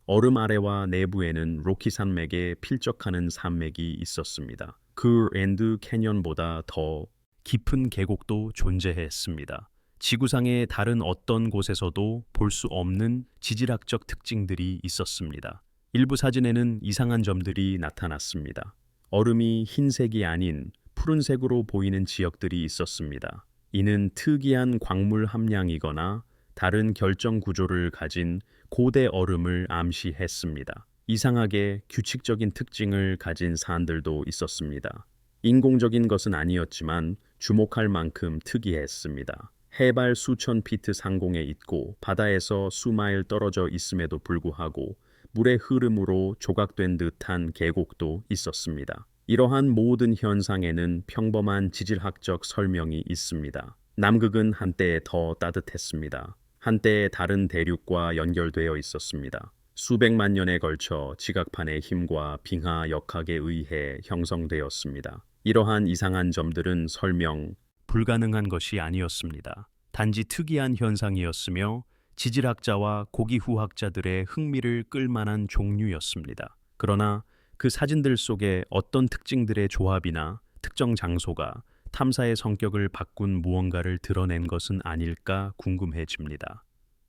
얼음 아래와 내부에는 로키 산맥에 필적하는 산맥이 있었습니다. 그랜드 캐년보다 더 깊은 계곡도 존재했습니다. 지구상의 다른 어떤 곳에서도 볼 수 없는 지질학적 특징들이 있었습니다. 일부 사진에는 이상한 점들이 나타났습니다. 얼음이 흰색이 아닌 푸른색으로 보이는 지역들이 있었습니다. 이는 특이한 광물 함량이거나 다른 결정 구조를 가진 고대 얼음을 암시했습니다. 이상하게 규칙적인 특징을 가진 산들도 있었습니다. 인공적인 것은 아니었지만 주목할 만큼 특이했습니다. 해발 수천 피트 상공에 있고 바다에서 수마일 떨어져 있음에도 불구하고 물의 흐름으로 조각된 듯한 계곡도 있었습니다. 이러한 모든 현상에는 평범한 지질학적 설명이 있습니다. 남극은 한때 더 따뜻했습니다. 한때 다른 대륙과 연결되어 있었습니다. 수백만 년에 걸쳐 지각판의 힘과 빙하 역학에 의해 형성되었습니다. 이러한 이상한 점들은 설명 불가능한 것이 아니었습니다. 단지 특이한 현상이었으며 지질학자와 고기후학자들의 흥미를 끌만한 종류였습니다. 그러나 그 사진들 속에 어떤 특징들의 조합이나 특정 장소가 탐사의 성격을 바꾼 무언가를 드러낸 것은 아닐까 궁금해집니다.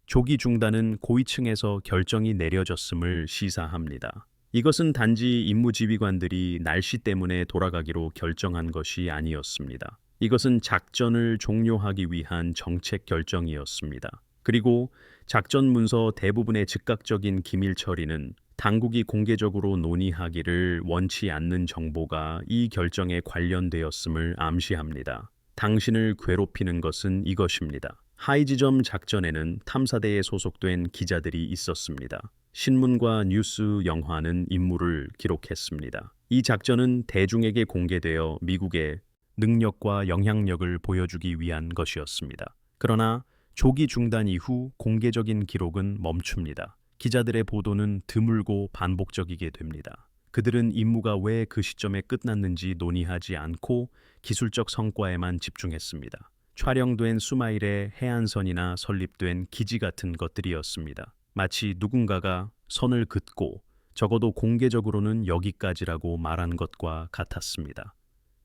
조기 중단은 고위층에서 결정이 내려졌음을 시사합니다. 이것은 단지 임무지휘관들이 날씨 때문에 돌아가기로 결정한 것이 아니었습니다. 이것은 작전을 종료하기 위한 정책 결정이었습니다. 그리고 작전 문서 대부분의 즉각적인 기밀 처리는 당국이 공개적으로 논의하기를 원치 않는 정보가 이 결정에 관련되었음을 암시합니다. 당신을 괴롭히는 것은 이것입니다. 하이지점 작전에는 탐사대에 소속된 기자들이 있었습니다. 신문과 뉴스, 영화는 임무를 기록했습니다. 이 작전은 대중에게 공개되어 미국의 능력과 영향력을 보여주기 위한 것이었습니다. 그러나 조기 중단 이후 공개적인 기록은 멈춥니다. 기자들의 보도는 드물고 반복적이게 됩니다. 그들은 임무가 왜 그 시점에 끝났는지 논의하지 않고 기술적 성과에만 집중했습니다. 촬영된 수마일의 해안선이나 설립된 기지 같은 것들이었습니다. 마치 누군가가 선을 긋고 적어도 공개적으로는 여기까지라고 말한 것과 같았습니다.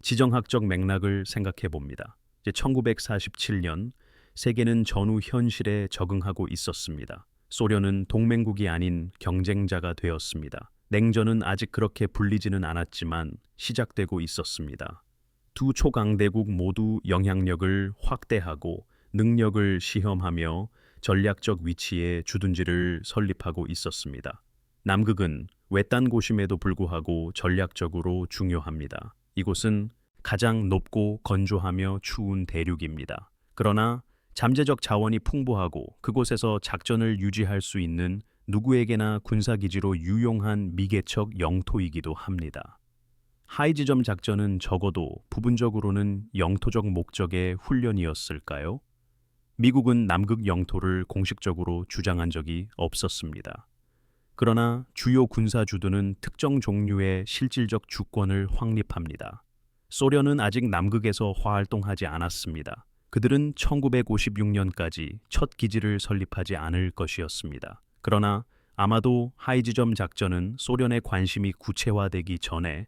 지정학적 맥락을 생각해 봅니다. 1947년 세계는 전후 현실에 적응하고 있었습니다. 소련은 동맹국이 아닌 경쟁자가 되었습니다. 냉전은 아직 그렇게 불리지는 않았지만 시작되고 있었습니다. 두 초강대국 모두 영향력을 확대하고 능력을 시험하며 전략적 위치에 주둔지를 설립하고 있었습니다. 남극은 외딴 곳임에도 불구하고 전략적으로 중요합니다. 이곳은 가장 높고 건조하며 추운 대륙입니다. 그러나 잠재적 자원이 풍부하고 그곳에서 작전을 유지할 수 있는 누구에게나 군사기지로 유용한 미개척 영토이기도 합니다. 하이지점 작전은 적어도 부분적으로는 영토적 목적의 훈련이었을까요? 미국은 남극 영토를 공식적으로 주장한 적이 없었습니다. 그러나 주요 군사주도는 특정 종류의 실질적 주권을 확립합니다. 소련은 아직 남극에서 활동하지 않았습니다. 그들은 1956년까지 첫 기지를 설립하지 않을 것이었습니다. 그러나 아마도 하이지점 작전은 소련의 관심이 구체화되기 전에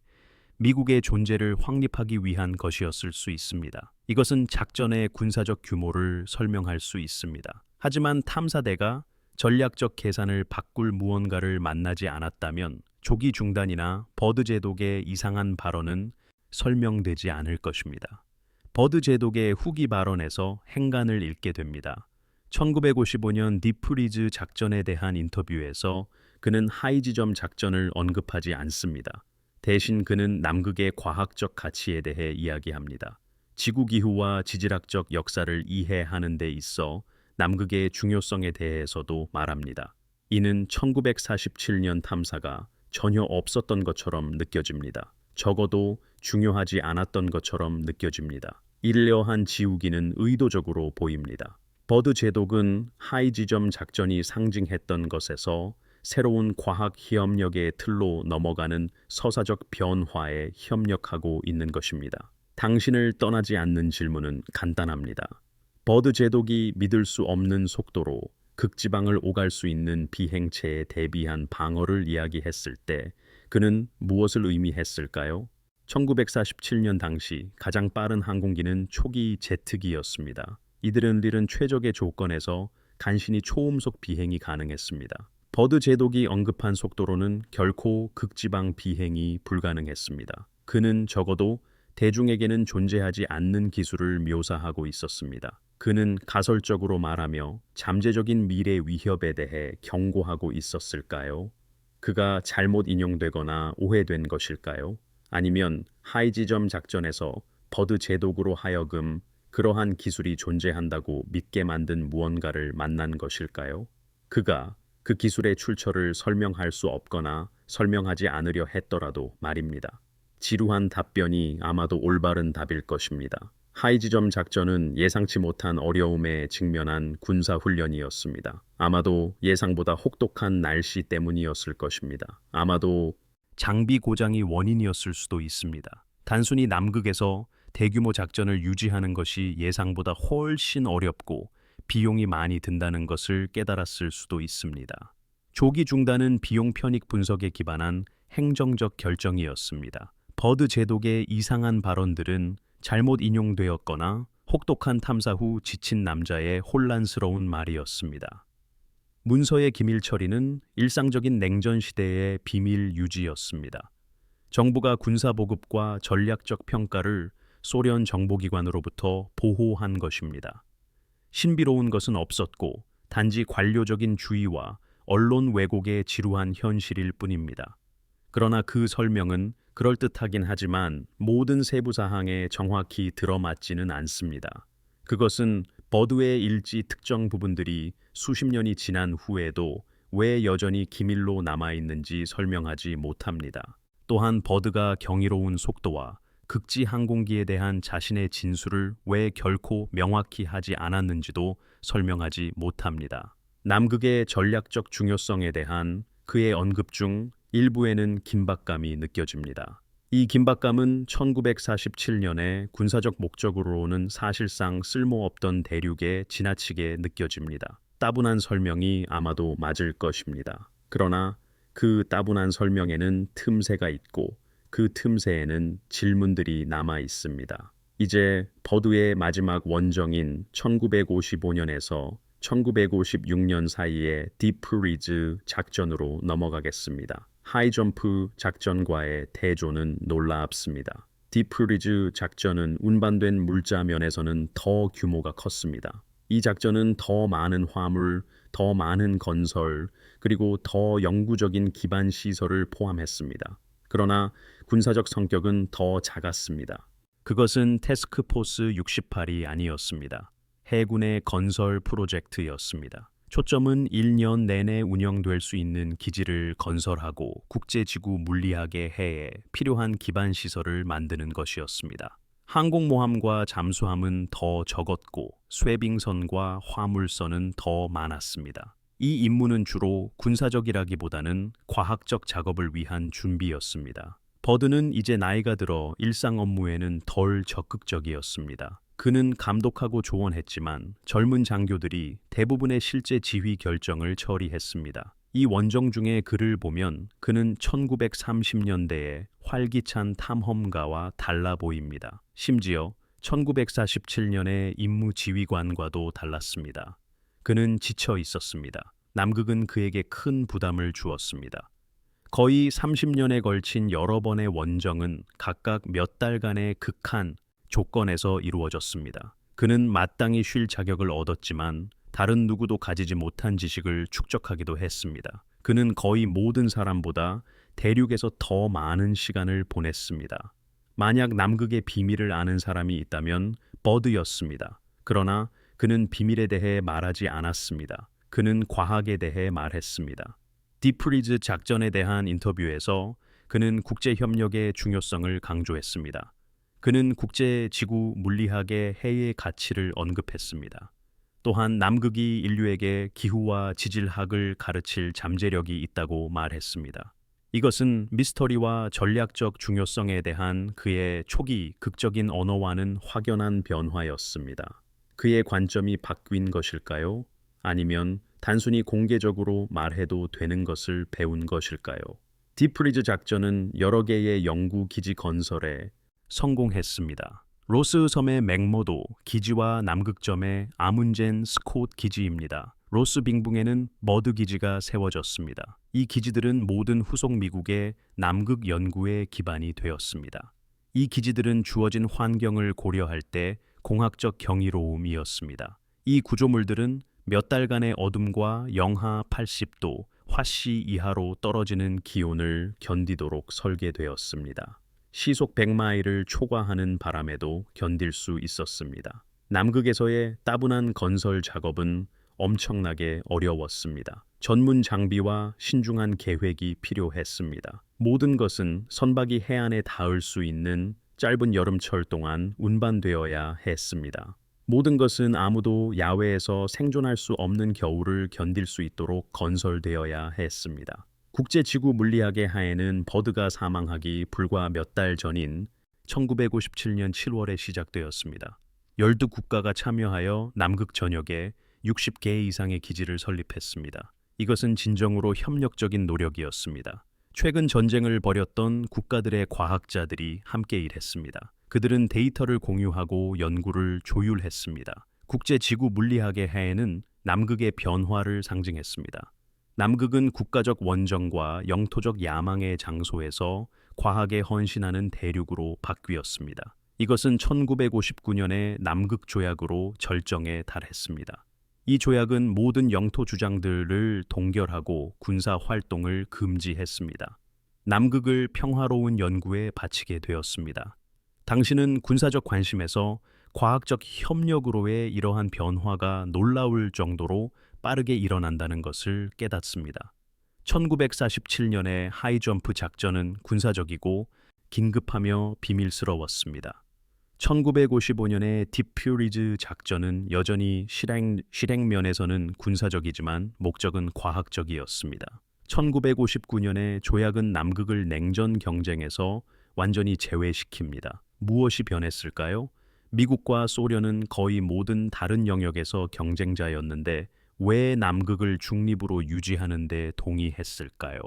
미국의 존재를 확립하기 위한 것이었을 수 있습니다. 이것은 작전의 군사적 규모를 설명할 수 있습니다. 하지만 탐사대가 전략적 계산을 바꿀 무언가를 만나지 않았다면 조기 중단이나 버드 제독의 이상한 발언은 설명되지 않을 것입니다. 버드 제독의 후기 발언에서 행간을 읽게 됩니다. 1955년 디프리즈 작전에 대한 인터뷰에서 그는 하이지점 작전을 언급하지 않습니다. 대신 그는 남극의 과학적 가치에 대해 이야기합니다. 지구기후와 지질학적 역사를 이해하는 데 있어 남극의 중요성에 대해서도 말합니다. 이는 1947년 탐사가 전혀 없었던 것처럼 느껴집니다. 적어도 중요하지 않았던 것처럼 느껴집니다. 이러한 지우기는 의도적으로 보입니다. 버드 제독은 하이지점 작전이 상징했던 것에서 새로운 과학 협력의 틀로 넘어가는 서사적 변화에 협력하고 있는 것입니다. 당신을 떠나지 않는 질문은 간단합니다. 버드 제독이 믿을 수 없는 속도로 극지방을 오갈 수 있는 비행체에 대비한 방어를 이야기했을 때 그는 무엇을 의미했을까요? 1947년 당시 가장 빠른 항공기는 초기 제트기였습니다. 이들은 최적의 조건에서 간신히 초음속 비행이 가능했습니다. 버드 제독이 언급한 속도로는 결코 극지방 비행이 불가능했습니다. 그는 적어도 대중에게는 존재하지 않는 기술을 묘사하고 있었습니다. 그는 가설적으로 말하며 잠재적인 미래 위협에 대해 경고하고 있었을까요? 그가 잘못 인용되거나 오해된 것일까요? 아니면 하이지점 작전에서 버드 제독으로 하여금 그러한 기술이 존재한다고 믿게 만든 무언가를 만난 것일까요? 그가 그 기술의 출처를 설명할 수 없거나 설명하지 않으려 했더라도 말입니다. 지루한 답변이 아마도 올바른 답일 것입니다. 하이지점 작전은 예상치 못한 어려움에 직면한 군사훈련이었습니다. 아마도 예상보다 혹독한 날씨 때문이었을 것입니다. 아마도 장비 고장이 원인이었을 수도 있습니다. 단순히 남극에서 대규모 작전을 유지하는 것이 예상보다 훨씬 어렵고 비용이 많이 든다는 것을 깨달았을 수도 있습니다. 조기 중단은 비용 편익 분석에 기반한 행정적 결정이었습니다. 버드 제독의 이상한 발언들은 잘못 인용되었거나 혹독한 탐사 후 지친 남자의 혼란스러운 말이었습니다. 문서의 기밀 처리는 일상적인 냉전 시대의 비밀 유지였습니다. 정부가 군사 보급과 전략적 평가를 소련 정보기관으로부터 보호한 것입니다. 신비로운 것은 없었고 단지 관료적인 주의와 언론 왜곡의 지루한 현실일 뿐입니다. 그러나 그 설명은 그럴듯하긴 하지만 모든 세부 사항에 정확히 들어맞지는 않습니다. 그것은 버드의 일지 특정 부분들이 수십 년이 지난 후에도 왜 여전히 기밀로 남아있는지 설명하지 못합니다. 또한 버드가 경이로운 속도와 극지 항공기에 대한 자신의 진술을 왜 결코 명확히 하지 않았는지도 설명하지 못합니다. 남극의 전략적 중요성에 대한 그의 언급 중 일부에는 긴박감이 느껴집니다. 이 긴박감은 1947년에 군사적 목적으로는 사실상 쓸모없던 대륙에 지나치게 느껴집니다. 따분한 설명이 아마도 맞을 것입니다. 그러나 그 따분한 설명에는 틈새가 있고 그 틈새에는 질문들이 남아 있습니다. 이제 버드의 마지막 원정인 1955년에서 1956년 사이의 딥프리즈 작전으로 넘어가겠습니다. 하이점프 작전과의 대조는 놀랍습니다. 딥프리즈 작전은 운반된 물자면에서는 더 규모가 컸습니다. 이 작전은 더 많은 화물, 더 많은 건설, 그리고 더 영구적인 기반 시설을 포함했습니다. 그러나 군사적 성격은 더 작았습니다. 그것은 태스크포스 68이 아니었습니다. 해군의 건설 프로젝트였습니다. 초점은 1년 내내 운영될 수 있는 기지를 건설하고 국제지구 물리학의 해에 필요한 기반 시설을 만드는 것이었습니다. 항공모함과 잠수함은 더 적었고 쇠빙선과 화물선은 더 많았습니다. 이 임무는 주로 군사적이라기보다는 과학적 작업을 위한 준비였습니다. 버드는 이제 나이가 들어 일상 업무에는 덜 적극적이었습니다. 그는 감독하고 조언했지만 젊은 장교들이 대부분의 실제 지휘 결정을 처리했습니다. 이 원정 중에 글을 보면 그는 1930년대의 활기찬 탐험가와 달라 보입니다. 심지어 1947년의 임무 지휘관과도 달랐습니다. 그는 지쳐 있었습니다. 남극은 그에게 큰 부담을 주었습니다. 거의 30년에 걸친 여러 번의 원정은 각각 몇 달간의 극한 조건에서 이루어졌습니다. 그는 마땅히 쉴 자격을 얻었지만 다른 누구도 가지지 못한 지식을 축적하기도 했습니다. 그는 거의 모든 사람보다 대륙에서 더 많은 시간을 보냈습니다. 만약 남극의 비밀을 아는 사람이 있다면 버드였습니다. 그러나 그는 비밀에 대해 말하지 않았습니다. 그는 과학에 대해 말했습니다. 딥프리즈 작전에 대한 인터뷰에서 그는 국제협력의 중요성을 강조했습니다. 그는 국제지구 물리학의 해의 가치를 언급했습니다. 또한 남극이 인류에게 기후와 지질학을 가르칠 잠재력이 있다고 말했습니다. 이것은 미스터리와 전략적 중요성에 대한 그의 초기 극적인 언어와는 확연한 변화였습니다. 그의 관점이 바뀐 것일까요? 아니면 단순히 공개적으로 말해도 되는 것을 배운 것일까요? 딥프리즈 작전은 여러 개의 연구 기지 건설에 성공했습니다. 로스 섬의 맥모도 기지와 남극점의 아문젠 스콧 기지입니다. 로스 빙붕에는 머드 기지가 세워졌습니다. 이 기지들은 모든 후속 미국의 남극 연구의 기반이 되었습니다. 이 기지들은 주어진 환경을 고려할 때 공학적 경이로움이었습니다. 이 구조물들은 몇 달간의 어둠과 영하 80도, 화씨 이하로 떨어지는 기온을 견디도록 설계되었습니다. 시속 100마일을 초과하는 바람에도 견딜 수 있었습니다. 남극에서의 따분한 건설 작업은 엄청나게 어려웠습니다. 전문 장비와 신중한 계획이 필요했습니다. 모든 것은 선박이 해안에 닿을 수 있는 짧은 여름철 동안 운반되어야 했습니다. 모든 것은 아무도 야외에서 생존할 수 없는 겨울을 견딜 수 있도록 건설되어야 했습니다. 국제지구 물리학의 하에는 버드가 사망하기 불과 몇 달 전인 1957년 7월에 시작되었습니다. 12국가가 참여하여 남극 전역에 60개 이상의 기지를 설립했습니다. 이것은 진정으로 협력적인 노력이었습니다. 최근 전쟁을 벌였던 국가들의 과학자들이 함께 일했습니다. 그들은 데이터를 공유하고 연구를 조율했습니다. 국제지구 물리학의 해에는 남극의 변화를 상징했습니다. 남극은 국가적 원정과 영토적 야망의 장소에서 과학에 헌신하는 대륙으로 바뀌었습니다. 이것은 1959년의 남극 조약으로 절정에 달했습니다. 이 조약은 모든 영토 주장들을 동결하고 군사 활동을 금지했습니다. 남극을 평화로운 연구에 바치게 되었습니다. 당시는 군사적 관심에서 과학적 협력으로의 이러한 변화가 놀라울 정도로 빠르게 일어난다는 것을 깨닫습니다. 1947년의 하이점프 작전은 군사적이고 긴급하며 비밀스러웠습니다. 1955년의 딥퓨리즈 작전은 여전히 실행 면에서는 군사적이지만 목적은 과학적이었습니다. 1959년에 조약은 남극을 냉전 경쟁에서 완전히 제외시킵니다. 무엇이 변했을까요? 미국과 소련은 거의 모든 다른 영역에서 경쟁자였는데 왜 남극을 중립으로 유지하는 데 동의했을까요?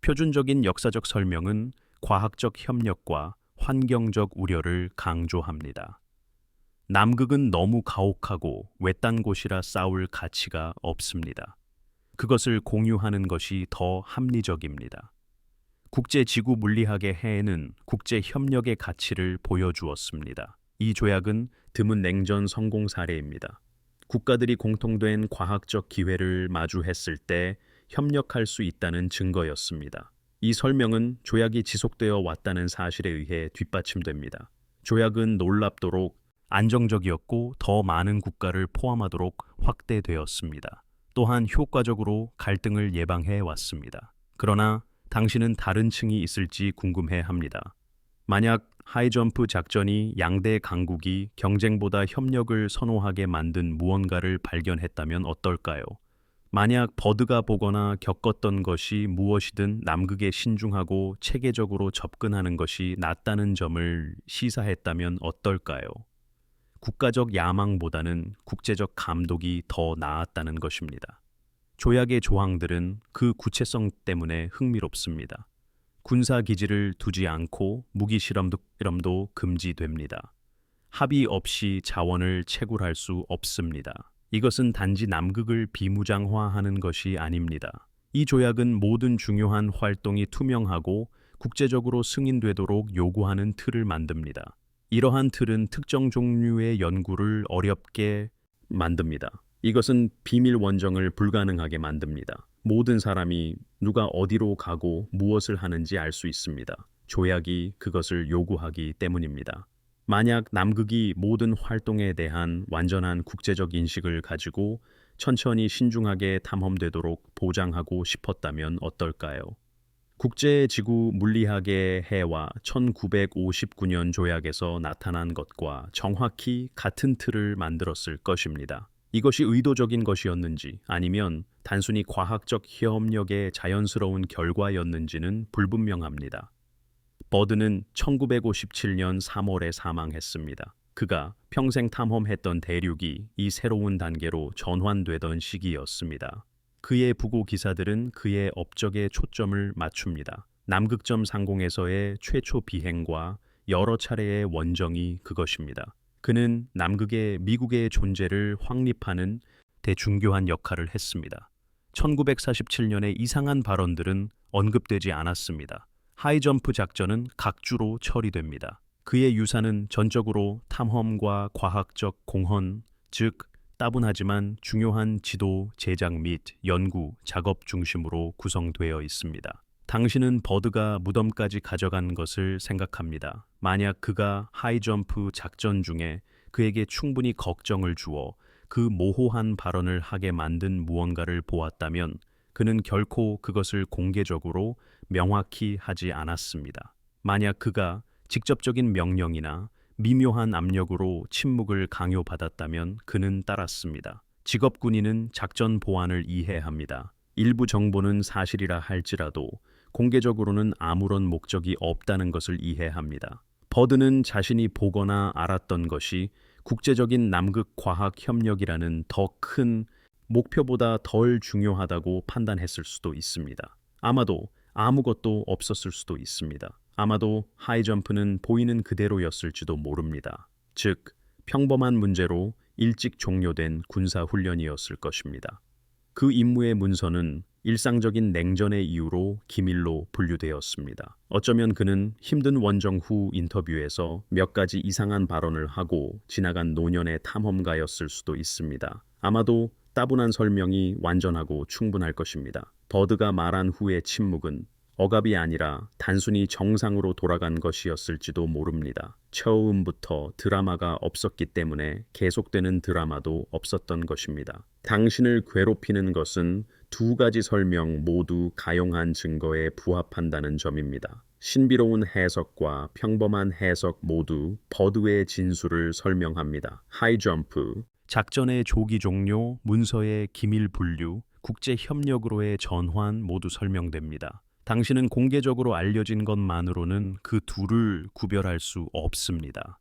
표준적인 역사적 설명은 과학적 협력과 환경적 우려를 강조합니다. 남극은 너무 가혹하고 외딴 곳이라 싸울 가치가 없습니다. 그것을 공유하는 것이 더 합리적입니다. 국제지구 물리학의 해에는 국제 협력의 가치를 보여주었습니다. 이 조약은 드문 냉전 성공 사례입니다. 국가들이 공통된 과학적 기회를 마주했을 때 협력할 수 있다는 증거였습니다. 이 설명은 조약이 지속되어 왔다는 사실에 의해 뒷받침됩니다. 조약은 놀랍도록 안정적이었고 더 많은 국가를 포함하도록 확대되었습니다. 또한 효과적으로 갈등을 예방해 왔습니다. 그러나 당신은 다른 층이 있을지 궁금해 합니다. 만약 하이점프 작전이 양대 강국이 경쟁보다 협력을 선호하게 만든 무언가를 발견했다면 어떨까요? 만약 버드가 보거나 겪었던 것이 무엇이든 남극에 신중하고 체계적으로 접근하는 것이 낫다는 점을 시사했다면 어떨까요? 국가적 야망보다는 국제적 감독이 더 나았다는 것입니다. 조약의 조항들은 그 구체성 때문에 흥미롭습니다. 군사 기지를 두지 않고 무기 실험도 금지됩니다. 합의 없이 자원을 채굴할 수 없습니다. 이것은 단지 남극을 비무장화하는 것이 아닙니다. 이 조약은 모든 중요한 활동이 투명하고 국제적으로 승인되도록 요구하는 틀을 만듭니다. 이러한 틀은 특정 종류의 연구를 어렵게 만듭니다. 이것은 비밀 원정을 불가능하게 만듭니다. 모든 사람이 누가 어디로 가고 무엇을 하는지 알 수 있습니다. 조약이 그것을 요구하기 때문입니다. 만약 남극이 모든 활동에 대한 완전한 국제적 인식을 가지고 천천히 신중하게 탐험되도록 보장하고 싶었다면 어떨까요? 국제지구 물리학의 해와 1959년 조약에서 나타난 것과 정확히 같은 틀을 만들었을 것입니다. 이것이 의도적인 것이었는지 아니면 단순히 과학적 협력의 자연스러운 결과였는지는 불분명합니다. 버드는 1957년 3월에 사망했습니다. 그가 평생 탐험했던 대륙이 이 새로운 단계로 전환되던 시기였습니다. 그의 부고 기사들은 그의 업적에 초점을 맞춥니다. 남극점 상공에서의 최초 비행과 여러 차례의 원정이 그것입니다. 그는 남극의 미국의 존재를 확립하는 대중교한 역할을 했습니다. 1947년의 이상한 발언들은 언급되지 않았습니다. 하이점프 작전은 각주로 처리됩니다. 그의 유산은 전적으로 탐험과 과학적 공헌, 즉 따분하지만 중요한 지도, 제작 및 연구, 작업 중심으로 구성되어 있습니다. 당신은 버드가 무덤까지 가져간 것을 생각합니다. 만약 그가 하이점프 작전 중에 그에게 충분히 걱정을 주어 그 모호한 발언을 하게 만든 무언가를 보았다면 그는 결코 그것을 공개적으로 명확히 하지 않았습니다. 만약 그가 직접적인 명령이나 미묘한 압력으로 침묵을 강요받았다면 그는 따랐습니다. 직업군인은 작전 보안을 이해합니다. 일부 정보는 사실이라 할지라도 공개적으로는 아무런 목적이 없다는 것을 이해합니다. 버드는 자신이 보거나 알았던 것이 국제적인 남극 과학 협력이라는 더 큰 목표보다 덜 중요하다고 판단했을 수도 있습니다. 아마도 아무것도 없었을 수도 있습니다. 아마도 하이점프는 보이는 그대로였을지도 모릅니다. 즉, 평범한 문제로 일찍 종료된 군사훈련이었을 것입니다. 그 임무의 문서는 일상적인 냉전의 이유로 기밀로 분류되었습니다. 어쩌면 그는 힘든 원정 후 인터뷰에서 몇 가지 이상한 발언을 하고 지나간 노년의 탐험가였을 수도 있습니다. 아마도 따분한 설명이 완전하고 충분할 것입니다. 버드가 말한 후의 침묵은 억압이 아니라 단순히 정상으로 돌아간 것이었을지도 모릅니다. 처음부터 드라마가 없었기 때문에 계속되는 드라마도 없었던 것입니다. 당신을 괴롭히는 것은 두 가지 설명 모두 가용한 증거에 부합한다는 점입니다. 신비로운 해석과 평범한 해석 모두 버드의 진술을 설명합니다. 하이점프, 작전의 조기 종료, 문서의 기밀 분류, 국제 협력으로의 전환 모두 설명됩니다. 당신은 공개적으로 알려진 것만으로는 그 둘을 구별할 수 없습니다.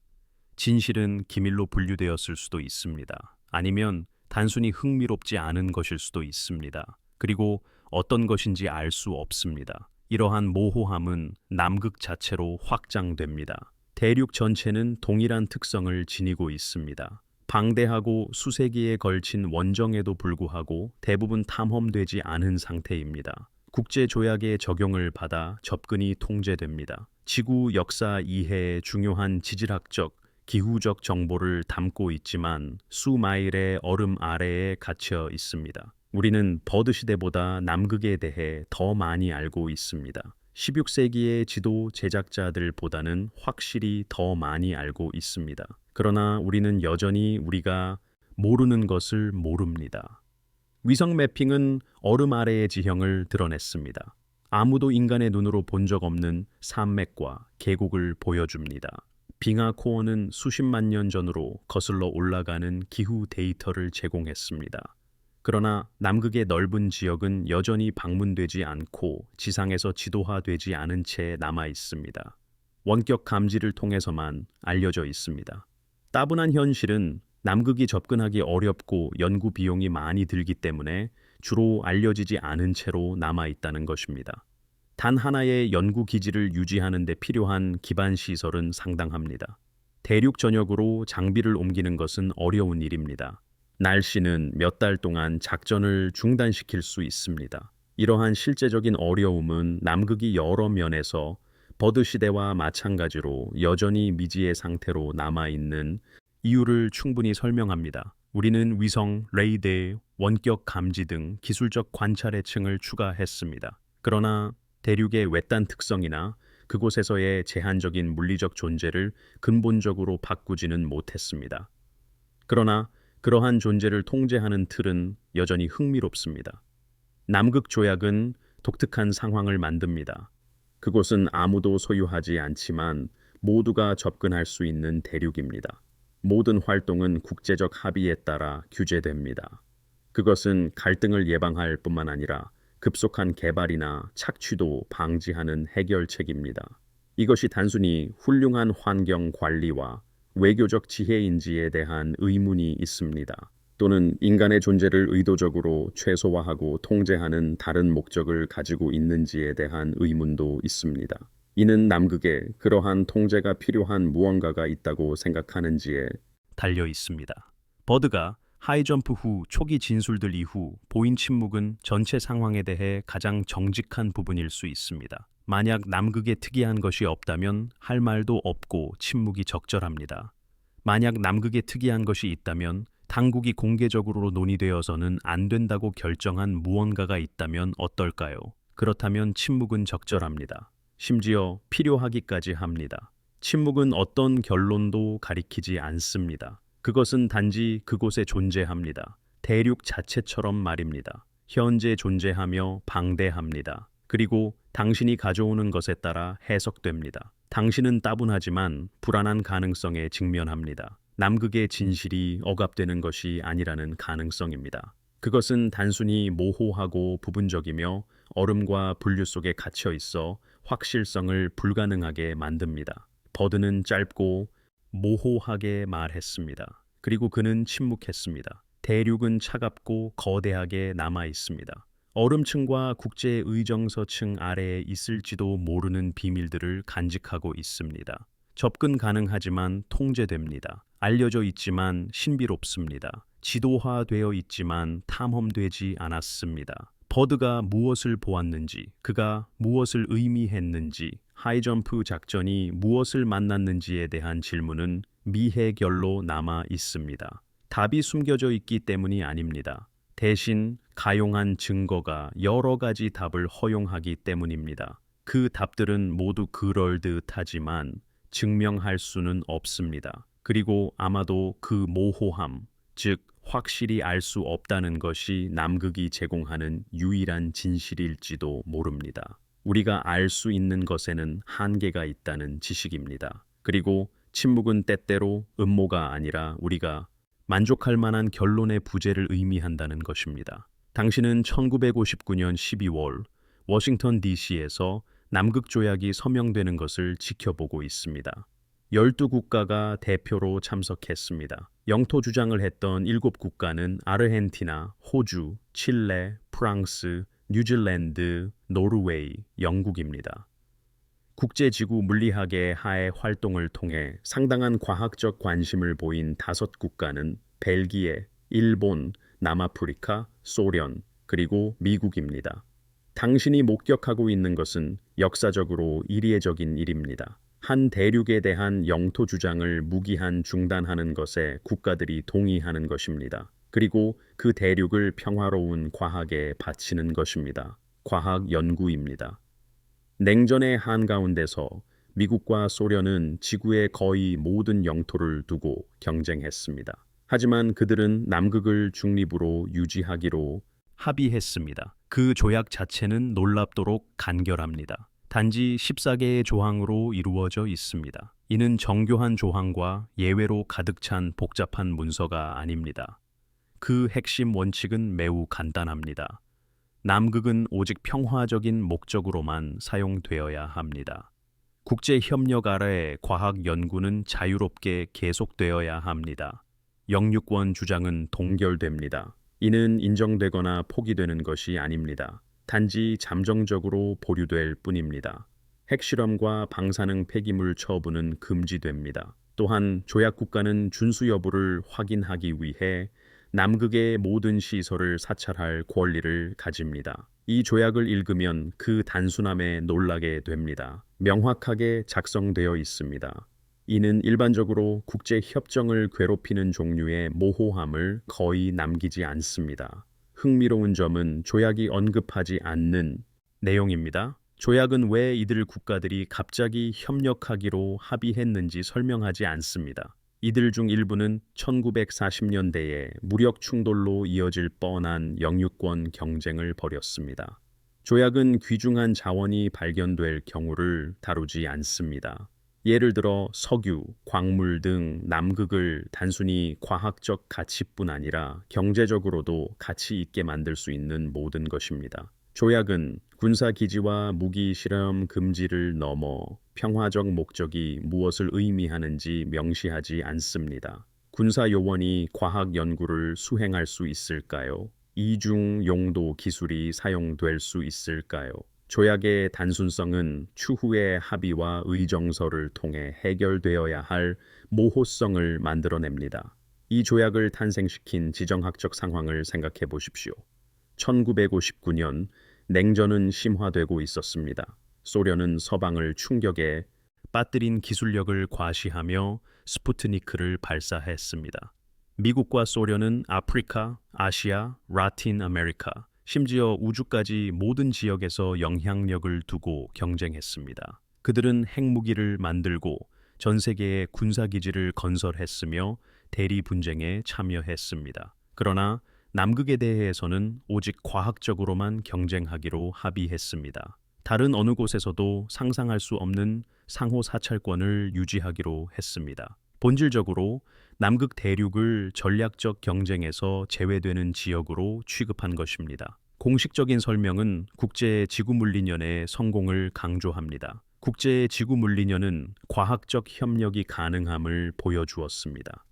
진실은 기밀로 분류되었을 수도 있습니다. 아니면 단순히 흥미롭지 않은 것일 수도 있습니다. 그리고 어떤 것인지 알 수 없습니다. 이러한 모호함은 남극 자체로 확장됩니다. 대륙 전체는 동일한 특성을 지니고 있습니다. 방대하고 수세기에 걸친 원정에도 불구하고 대부분 탐험되지 않은 상태입니다. 국제조약의 적용을 받아 접근이 통제됩니다. 지구 역사 이해에 중요한 지질학적, 기후적 정보를 담고 있지만 수마일의 얼음 아래에 갇혀 있습니다. 우리는 버드 시대보다 남극에 대해 더 많이 알고 있습니다. 16세기의 지도 제작자들보다는 확실히 더 많이 알고 있습니다. 그러나 우리는 여전히 우리가 모르는 것을 모릅니다. 위성 매핑은 얼음 아래의 지형을 드러냈습니다. 아무도 인간의 눈으로 본 적 없는 산맥과 계곡을 보여줍니다. 빙하 코어는 수십만 년 전으로 거슬러 올라가는 기후 데이터를 제공했습니다. 그러나 남극의 넓은 지역은 여전히 방문되지 않고 지상에서 지도화되지 않은 채 남아 있습니다. 원격 감지를 통해서만 알려져 있습니다. 따분한 현실은 남극이 접근하기 어렵고 연구 비용이 많이 들기 때문에 주로 알려지지 않은 채로 남아 있다는 것입니다. 단 하나의 연구 기지를 유지하는 데 필요한 기반 시설은 상당합니다. 대륙 전역으로 장비를 옮기는 것은 어려운 일입니다. 날씨는 몇 달 동안 작전을 중단시킬 수 있습니다. 이러한 실제적인 어려움은 남극이 여러 면에서 버드 시대와 마찬가지로 여전히 미지의 상태로 남아있는 이유를 충분히 설명합니다. 우리는 위성, 레이더, 원격 감지 등 기술적 관찰의 층을 추가했습니다. 그러나 대륙의 외딴 특성이나 그곳에서의 제한적인 물리적 존재를 근본적으로 바꾸지는 못했습니다. 그러나 그러한 존재를 통제하는 틀은 여전히 흥미롭습니다. 남극 조약은 독특한 상황을 만듭니다. 그곳은 아무도 소유하지 않지만 모두가 접근할 수 있는 대륙입니다. 모든 활동은 국제적 합의에 따라 규제됩니다. 그것은 갈등을 예방할 뿐만 아니라 급속한 개발이나 착취도 방지하는 해결책입니다. 이것이 단순히 훌륭한 환경 관리와 외교적 지혜인지에 대한 의문이 있습니다. 또는 인간의 존재를 의도적으로 최소화하고 통제하는 다른 목적을 가지고 있는지에 대한 의문도 있습니다. 이는 남극에 그러한 통제가 필요한 무언가가 있다고 생각하는지에 달려 있습니다. 버드가 하이점프 후 초기 진술들 이후 보인 침묵은 전체 상황에 대해 가장 정직한 부분일 수 있습니다. 만약 남극에 특이한 것이 없다면 할 말도 없고 침묵이 적절합니다. 만약 남극에 특이한 것이 있다면 당국이 공개적으로 논의되어서는 안 된다고 결정한 무언가가 있다면 어떨까요? 그렇다면 침묵은 적절합니다. 심지어 필요하기까지 합니다. 침묵은 어떤 결론도 가리키지 않습니다. 그것은 단지 그곳에 존재합니다. 대륙 자체처럼 말입니다. 현재 존재하며 방대합니다. 그리고 당신이 가져오는 것에 따라 해석됩니다. 당신은 따분하지만 불안한 가능성에 직면합니다. 남극의 진실이 억압되는 것이 아니라는 가능성입니다. 그것은 단순히 모호하고 부분적이며 얼음과 분류 속에 갇혀 있어 확실성을 불가능하게 만듭니다. 버드는 짧고 모호하게 말했습니다. 그리고 그는 침묵했습니다. 대륙은 차갑고 거대하게 남아 있습니다. 얼음층과 국제 의정서층 아래에 있을지도 모르는 비밀들을 간직하고 있습니다. 접근 가능하지만 통제됩니다. 알려져 있지만 신비롭습니다. 지도화되어 있지만 탐험되지 않았습니다. 버드가 무엇을 보았는지, 그가 무엇을 의미했는지, 하이점프 작전이 무엇을 만났는지에 대한 질문은 미해결로 남아 있습니다. 답이 숨겨져 있기 때문이 아닙니다. 대신 가용한 증거가 여러 가지 답을 허용하기 때문입니다. 그 답들은 모두 그럴듯하지만 증명할 수는 없습니다. 그리고 아마도 그 모호함, 즉 확실히 알 수 없다는 것이 남극이 제공하는 유일한 진실일지도 모릅니다. 우리가 알 수 있는 것에는 한계가 있다는 지식입니다. 그리고 침묵은 때때로 음모가 아니라 우리가 만족할 만한 결론의 부재를 의미한다는 것입니다. 당신은 1959년 12월 워싱턴 DC에서 남극 조약이 서명되는 것을 지켜보고 있습니다. 12국가가 대표로 참석했습니다. 영토 주장을 했던 7국가는 아르헨티나, 호주, 칠레, 프랑스, 뉴질랜드, 노르웨이, 영국입니다. 국제지구 물리학의 하해 활동을 통해 상당한 과학적 관심을 보인 5국가는 벨기에, 일본, 남아프리카, 소련, 그리고 미국입니다. 당신이 목격하고 있는 것은 역사적으로 이례적인 일입니다. 한 대륙에 대한 영토 주장을 무기한 중단하는 것에 국가들이 동의하는 것입니다. 그리고 그 대륙을 평화로운 과학에 바치는 것입니다. 과학 연구입니다. 냉전의 한가운데서 미국과 소련은 지구의 거의 모든 영토를 두고 경쟁했습니다. 하지만 그들은 남극을 중립으로 유지하기로 합의했습니다. 그 조약 자체는 놀랍도록 간결합니다. 단지 14개의 조항으로 이루어져 있습니다. 이는 정교한 조항과 예외로 가득 찬 복잡한 문서가 아닙니다. 그 핵심 원칙은 매우 간단합니다. 남극은 오직 평화적인 목적으로만 사용되어야 합니다. 국제 협력 아래 과학 연구는 자유롭게 계속되어야 합니다. 영유권 주장은 동결됩니다. 이는 인정되거나 포기되는 것이 아닙니다. 단지 잠정적으로 보류될 뿐입니다. 핵실험과 방사능 폐기물 처분은 금지됩니다. 또한 조약 국가는 준수 여부를 확인하기 위해 남극의 모든 시설을 사찰할 권리를 가집니다. 이 조약을 읽으면 그 단순함에 놀라게 됩니다. 명확하게 작성되어 있습니다. 이는 일반적으로 국제 협정을 괴롭히는 종류의 모호함을 거의 남기지 않습니다. 흥미로운 점은 조약이 언급하지 않는 내용입니다. 조약은 왜 이들 국가들이 갑자기 협력하기로 합의했는지 설명하지 않습니다. 이들 중 일부는 1940년대에 무력 충돌로 이어질 뻔한 영유권 경쟁을 벌였습니다. 조약은 귀중한 자원이 발견될 경우를 다루지 않습니다. 예를 들어 석유, 광물 등 남극을 단순히 과학적 가치뿐 아니라 경제적으로도 가치 있게 만들 수 있는 모든 것입니다. 조약은 군사기지와 무기 실험 금지를 넘어 평화적 목적이 무엇을 의미하는지 명시하지 않습니다. 군사 요원이 과학 연구를 수행할 수 있을까요? 이중 용도 기술이 사용될 수 있을까요? 조약의 단순성은 추후의 합의와 의정서를 통해 해결되어야 할 모호성을 만들어냅니다. 이 조약을 탄생시킨 지정학적 상황을 생각해 보십시오. 1959년 냉전은 심화되고 있었습니다. 소련은 서방을 충격에 빠뜨린 기술력을 과시하며 스푸트니크를 발사했습니다. 미국과 소련은 아프리카, 아시아, 라틴 아메리카, 심지어 우주까지 모든 지역에서 영향력을 두고 경쟁했습니다. 그들은 핵무기를 만들고 전 세계에 군사기지를 건설했으며 대리 분쟁에 참여했습니다. 그러나 남극에 대해서는 오직 과학적으로만 경쟁하기로 합의했습니다. 다른 어느 곳에서도 상상할 수 없는 상호 사찰권을 유지하기로 했습니다. 본질적으로 남극 대륙을 전략적 경쟁에서 제외되는 지역으로 취급한 것입니다. 공식적인 설명은 국제지구물리연의 성공을 강조합니다. 국제지구물리연은 과학적 협력이 가능함을 보여주었습니다.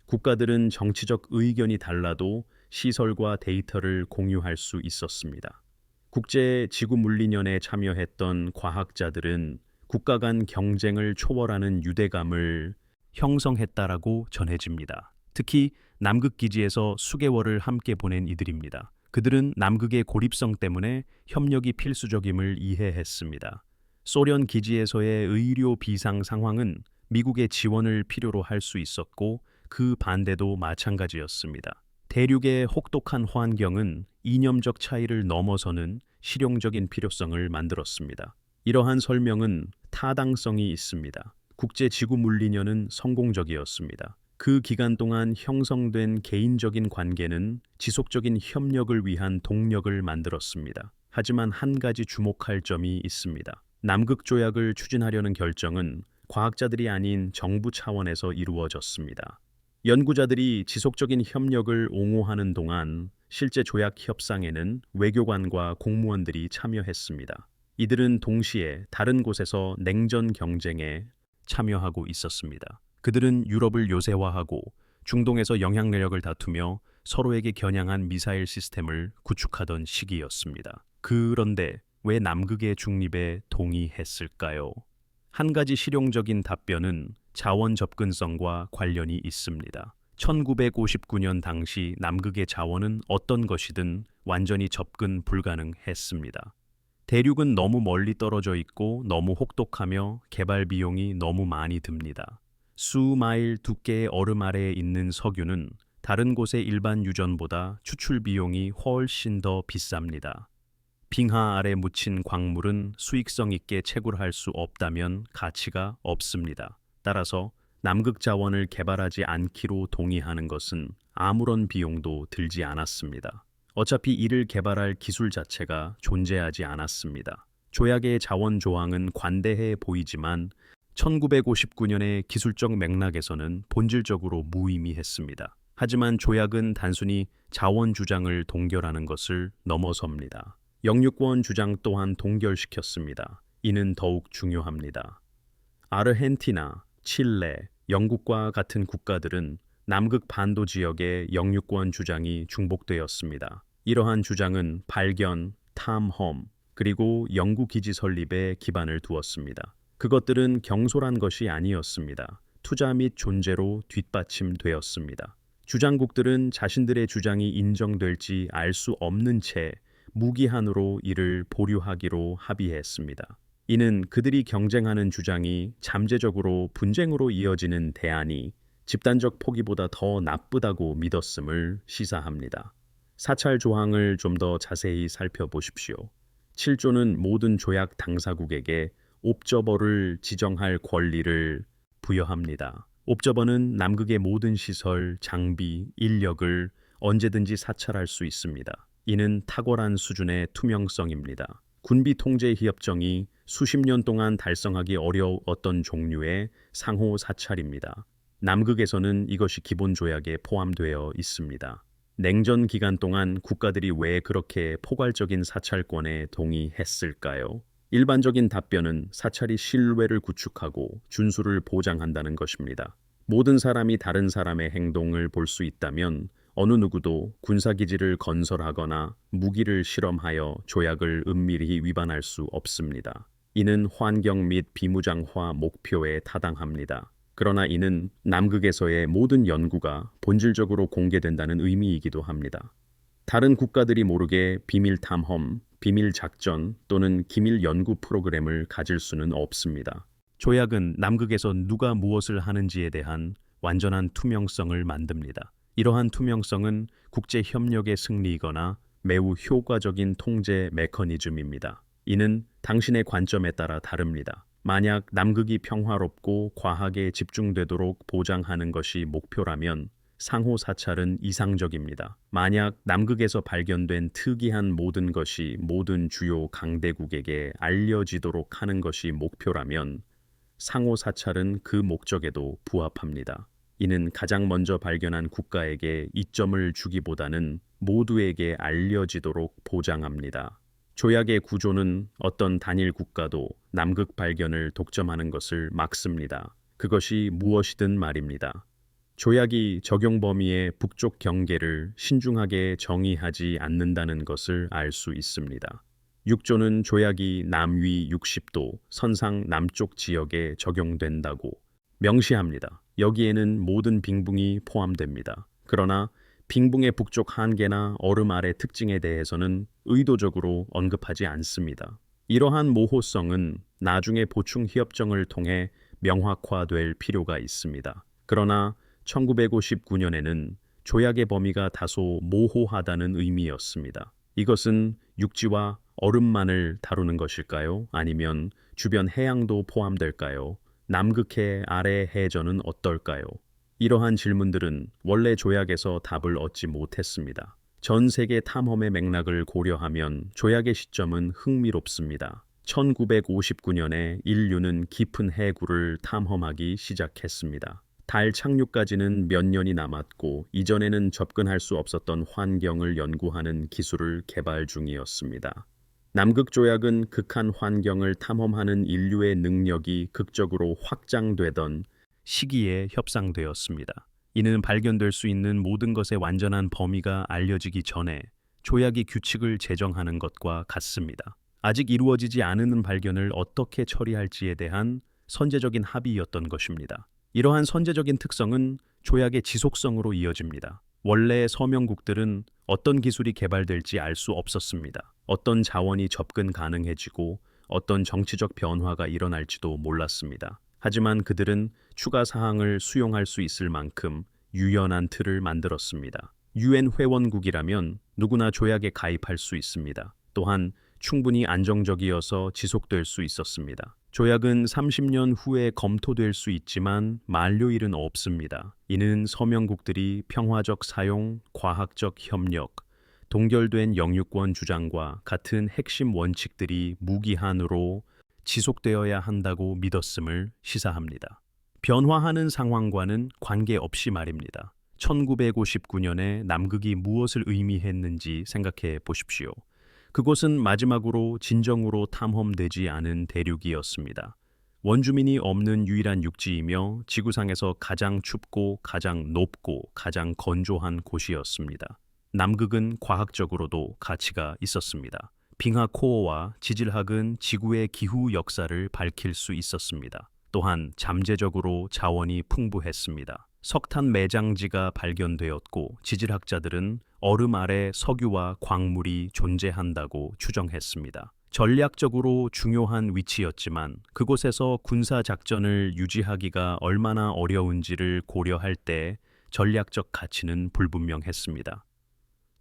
국가들은 정치적 의견이 달라도 시설과 데이터를 공유할 수 있었습니다. 국제지구물리연에 참여했던 과학자들은 국가 간 경쟁을 초월하는 유대감을 형성했다라고 전해집니다. 특히 남극 기지에서 수개월을 함께 보낸 이들입니다. 그들은 남극의 고립성 때문에 협력이 필수적임을 이해했습니다. 소련 기지에서의 의료 비상 상황은 미국의 지원을 필요로 할 수 있었고 그 반대도 마찬가지였습니다. 대륙의 혹독한 환경은 이념적 차이를 넘어서는 실용적인 필요성을 만들었습니다. 이러한 설명은 타당성이 있습니다. 국제지구물리년은 성공적이었습니다. 그 기간 동안 형성된 개인적인 관계는 지속적인 협력을 위한 동력을 만들었습니다. 하지만 한 가지 주목할 점이 있습니다. 남극조약을 추진하려는 결정은 과학자들이 아닌 정부 차원에서 이루어졌습니다. 연구자들이 지속적인 협력을 옹호하는 동안 실제 조약 협상에는 외교관과 공무원들이 참여했습니다. 이들은 동시에 다른 곳에서 냉전 경쟁에 참여하고 있었습니다. 그들은 유럽을 요새화하고 중동에서 영향력을 다투며 서로에게 겨냥한 미사일 시스템을 구축하던 시기였습니다. 그런데 왜 남극의 중립에 동의했을까요? 한 가지 실용적인 답변은 자원 접근성과 관련이 있습니다. 1959년 당시 남극의 자원은 어떤 것이든 완전히 접근 불가능했습니다. 대륙은 너무 멀리 떨어져 있고 너무 혹독하며 개발 비용이 너무 많이 듭니다. 수마일 두께의 얼음 아래에 있는 석유는 다른 곳의 일반 유전보다 추출 비용이 훨씬 더 비쌉니다. 빙하 아래 묻힌 광물은 수익성 있게 채굴할 수 없다면 가치가 없습니다. 따라서 남극 자원을 개발하지 않기로 동의하는 것은 아무런 비용도 들지 않았습니다. 어차피 이를 개발할 기술 자체가 존재하지 않았습니다. 조약의 자원 조항은 관대해 보이지만 1959년의 기술적 맥락에서는 본질적으로 무의미했습니다. 하지만 조약은 단순히 자원 주장을 동결하는 것을 넘어섭니다. 영유권 주장 또한 동결시켰습니다. 이는 더욱 중요합니다. 아르헨티나, 칠레, 영국과 같은 국가들은 남극 반도 지역의 영유권 주장이 중복되었습니다. 이러한 주장은 발견, 탐험, 그리고 연구기지 설립에 기반을 두었습니다. 그것들은 경솔한 것이 아니었습니다. 투자 및 존재로 뒷받침되었습니다. 주장국들은 자신들의 주장이 인정될지 알 수 없는 채 무기한으로 이를 보류하기로 합의했습니다. 이는 그들이 경쟁하는 주장이 잠재적으로 분쟁으로 이어지는 대안이 집단적 포기보다 더 나쁘다고 믿었음을 시사합니다. 사찰 조항을 좀 더 자세히 살펴보십시오. 7조는 모든 조약 당사국에게 옵저버를 지정할 권리를 부여합니다. 옵저버는 남극의 모든 시설, 장비, 인력을 언제든지 사찰할 수 있습니다. 이는 탁월한 수준의 투명성입니다. 군비 통제 협정이 수십 년 동안 달성하기 어려웠던 종류의 상호 사찰입니다. 남극에서는 이것이 기본 조약에 포함되어 있습니다. 냉전 기간 동안 국가들이 왜 그렇게 포괄적인 사찰권에 동의했을까요? 일반적인 답변은 사찰이 신뢰를 구축하고 준수를 보장한다는 것입니다. 모든 사람이 다른 사람의 행동을 볼 수 있다면 어느 누구도 군사기지를 건설하거나 무기를 실험하여 조약을 은밀히 위반할 수 없습니다. 이는 환경 및 비무장화 목표에 타당합니다. 그러나 이는 남극에서의 모든 연구가 본질적으로 공개된다는 의미이기도 합니다. 다른 국가들이 모르게 비밀 탐험, 비밀 작전 또는 기밀 연구 프로그램을 가질 수는 없습니다. 조약은 남극에서 누가 무엇을 하는지에 대한 완전한 투명성을 만듭니다. 이러한 투명성은 국제 협력의 승리이거나 매우 효과적인 통제 메커니즘입니다. 이는 당신의 관점에 따라 다릅니다. 만약 남극이 평화롭고 과학에 집중되도록 보장하는 것이 목표라면 상호 사찰은 이상적입니다. 만약 남극에서 발견된 특이한 모든 것이 모든 주요 강대국에게 알려지도록 하는 것이 목표라면 상호 사찰은 그 목적에도 부합합니다. 이는 가장 먼저 발견한 국가에게 이점을 주기보다는 모두에게 알려지도록 보장합니다. 조약의 구조는 어떤 단일 국가도 남극 발견을 독점하는 것을 막습니다. 그것이 무엇이든 말입니다. 조약이 적용 범위의 북쪽 경계를 신중하게 정의하지 않는다는 것을 알 수 있습니다. 6조는 조약이 남위 60도 선상 남쪽 지역에 적용된다고 명시합니다. 여기에는 모든 빙붕이 포함됩니다. 그러나 빙붕의 북쪽 한계나 얼음 아래 특징에 대해서는 의도적으로 언급하지 않습니다. 이러한 모호성은 나중에 보충 협정을 통해 명확화될 필요가 있습니다. 그러나 1959년에는 조약의 범위가 다소 모호하다는 의미였습니다. 이것은 육지와 얼음만을 다루는 것일까요? 아니면 주변 해양도 포함될까요? 남극해 아래 해저는 어떨까요? 이러한 질문들은 원래 조약에서 답을 얻지 못했습니다. 전 세계 탐험의 맥락을 고려하면 조약의 시점은 흥미롭습니다. 1959년에 인류는 깊은 해구를 탐험하기 시작했습니다. 달 착륙까지는 몇 년이 남았고 이전에는 접근할 수 없었던 환경을 연구하는 기술을 개발 중이었습니다. 남극조약은 극한 환경을 탐험하는 인류의 능력이 극적으로 확장되던 시기에 협상되었습니다. 이는 발견될 수 있는 모든 것의 완전한 범위가 알려지기 전에 조약이 규칙을 제정하는 것과 같습니다. 아직 이루어지지 않은 발견을 어떻게 처리할지에 대한 선제적인 합의였던 것입니다. 이러한 선제적인 특성은 조약의 지속성으로 이어집니다. 원래 서명국들은 어떤 기술이 개발될지 알 수 없었습니다. 어떤 자원이 접근 가능해지고 어떤 정치적 변화가 일어날지도 몰랐습니다. 하지만 그들은 추가 사항을 수용할 수 있을 만큼 유연한 틀을 만들었습니다. 유엔 회원국이라면 누구나 조약에 가입할 수 있습니다. 또한 충분히 안정적이어서 지속될 수 있었습니다. 조약은 30년 후에 검토될 수 있지만 만료일은 없습니다. 이는 서명국들이 평화적 사용, 과학적 협력, 동결된 영유권 주장과 같은 핵심 원칙들이 무기한으로 지속되어야 한다고 믿었음을 시사합니다. 변화하는 상황과는 관계없이 말입니다. 1959년에 남극이 무엇을 의미했는지 생각해 보십시오. 그곳은 마지막으로 진정으로 탐험되지 않은 대륙이었습니다. 원주민이 없는 유일한 육지이며 지구상에서 가장 춥고 가장 높고 가장 건조한 곳이었습니다. 남극은 과학적으로도 가치가 있었습니다. 빙하 코어와 지질학은 지구의 기후 역사를 밝힐 수 있었습니다. 또한 잠재적으로 자원이 풍부했습니다. 석탄 매장지가 발견되었고 지질학자들은 얼음 아래 석유와 광물이 존재한다고 추정했습니다. 전략적으로 중요한 위치였지만 그곳에서 군사 작전을 유지하기가 얼마나 어려운지를 고려할 때 전략적 가치는 불분명했습니다.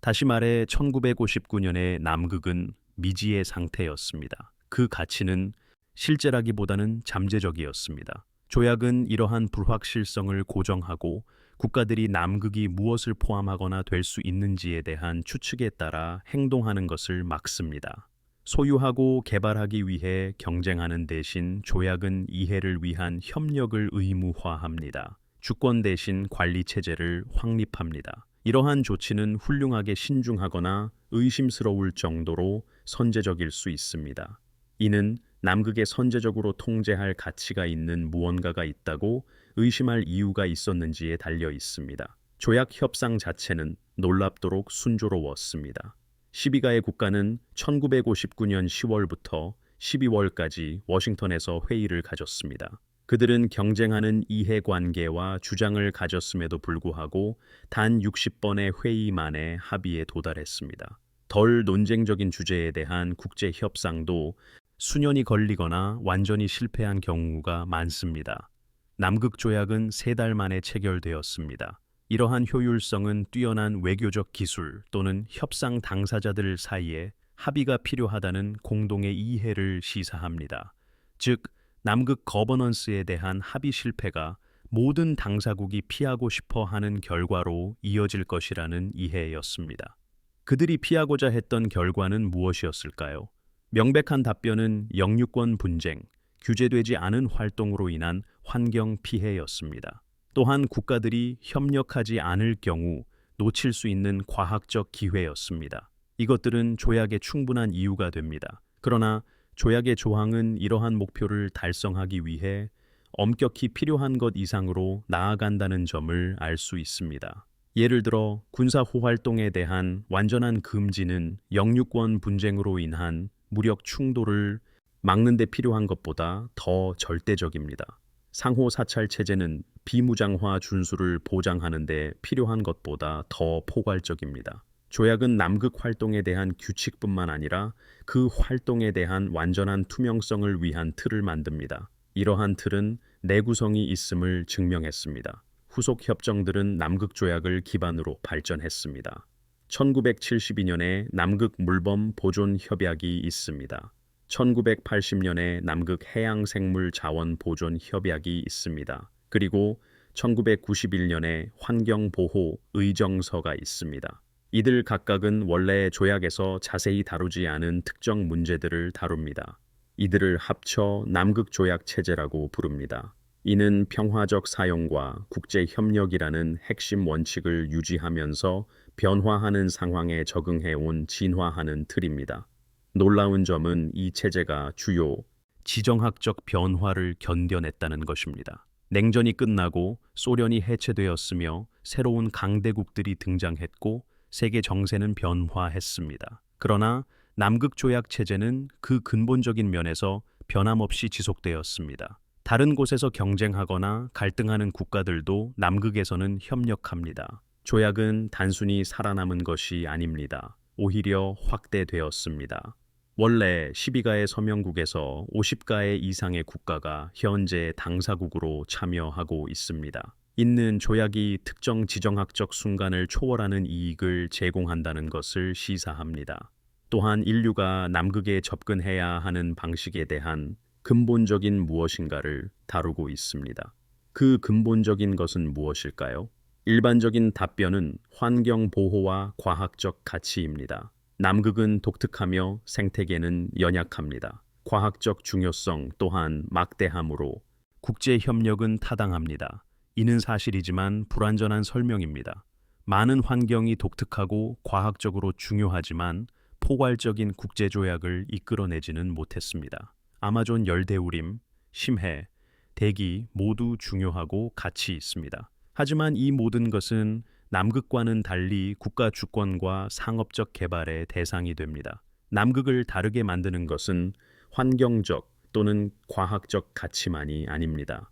다시 말해 1959년의 남극은 미지의 상태였습니다. 그 가치는 실제라기보다는 잠재적이었습니다. 조약은 이러한 불확실성을 고정하고 국가들이 남극이 무엇을 포함하거나 될 수 있는지에 대한 추측에 따라 행동하는 것을 막습니다. 소유하고 개발하기 위해 경쟁하는 대신 조약은 이해를 위한 협력을 의무화합니다. 주권 대신 관리 체제를 확립합니다. 이러한 조치는 훌륭하게 신중하거나 의심스러울 정도로 선제적일 수 있습니다. 이는 남극에 선제적으로 통제할 가치가 있는 무언가가 있다고 의심할 이유가 있었는지에 달려 있습니다. 조약 협상 자체는 놀랍도록 순조로웠습니다. 12가의 국가는 1959년 10월부터 12월까지 워싱턴에서 회의를 가졌습니다. 그들은 경쟁하는 이해관계와 주장을 가졌음에도 불구하고 단 60번의 회의 만에 합의에 도달했습니다. 덜 논쟁적인 주제에 대한 국제 협상도 수년이 걸리거나 완전히 실패한 경우가 많습니다. 남극 조약은 3달 만에 체결되었습니다. 이러한 효율성은 뛰어난 외교적 기술 또는 협상 당사자들 사이에 합의가 필요하다는 공동의 이해를 시사합니다. 즉, 남극 거버넌스에 대한 합의 실패가 모든 당사국이 피하고 싶어 하는 결과로 이어질 것이라는 이해였습니다. 그들이 피하고자 했던 결과는 무엇이었을까요? 명백한 답변은 영유권 분쟁, 규제되지 않은 활동으로 인한 환경 피해였습니다. 또한 국가들이 협력하지 않을 경우 놓칠 수 있는 과학적 기회였습니다. 이것들은 조약의 충분한 이유가 됩니다. 그러나 조약의 조항은 이러한 목표를 달성하기 위해 엄격히 필요한 것 이상으로 나아간다는 점을 알 수 있습니다. 예를 들어 군사 호활동에 대한 완전한 금지는 영유권 분쟁으로 인한 무력 충돌을 막는 데 필요한 것보다 더 절대적입니다. 상호 사찰 체제는 비무장화 준수를 보장하는 데 필요한 것보다 더 포괄적입니다. 조약은 남극 활동에 대한 규칙뿐만 아니라 그 활동에 대한 완전한 투명성을 위한 틀을 만듭니다. 이러한 틀은 내구성이 있음을 증명했습니다. 후속 협정들은 남극 조약을 기반으로 발전했습니다. 1972년에 남극 물범 보존 협약이 있습니다. 1980년에 남극 해양생물 자원 보존 협약이 있습니다. 그리고 1991년에 환경보호 의정서가 있습니다. 이들 각각은 원래 조약에서 자세히 다루지 않은 특정 문제들을 다룹니다. 이들을 합쳐 남극조약 체제라고 부릅니다. 이는 평화적 사용과 국제협력이라는 핵심 원칙을 유지하면서 변화하는 상황에 적응해온 진화하는 틀입니다. 놀라운 점은 이 체제가 주요 지정학적 변화를 견뎌냈다는 것입니다. 냉전이 끝나고 소련이 해체되었으며 새로운 강대국들이 등장했고 세계 정세는 변화했습니다. 그러나 남극조약 체제는 그 근본적인 면에서 변함없이 지속되었습니다. 다른 곳에서 경쟁하거나 갈등하는 국가들도 남극에서는 협력합니다. 조약은 단순히 살아남은 것이 아닙니다. 오히려 확대되었습니다. 원래 12가의 서명국에서 50가의 이상의 국가가 현재 당사국으로 참여하고 있습니다. 있는 조약이 특정 지정학적 순간을 초월하는 이익을 제공한다는 것을 시사합니다. 또한 인류가 남극에 접근해야 하는 방식에 대한 근본적인 무엇인가를 다루고 있습니다. 그 근본적인 것은 무엇일까요? 일반적인 답변은 환경 보호와 과학적 가치입니다. 남극은 독특하며 생태계는 연약합니다. 과학적 중요성 또한 막대하므로 국제협력은 타당합니다. 이는 사실이지만 불완전한 설명입니다. 많은 환경이 독특하고 과학적으로 중요하지만 포괄적인 국제조약을 이끌어내지는 못했습니다. 아마존 열대우림, 심해, 대기 모두 중요하고 가치 있습니다. 하지만 이 모든 것은 남극과는 달리 국가 주권과 상업적 개발의 대상이 됩니다. 남극을 다르게 만드는 것은 환경적 또는 과학적 가치만이 아닙니다.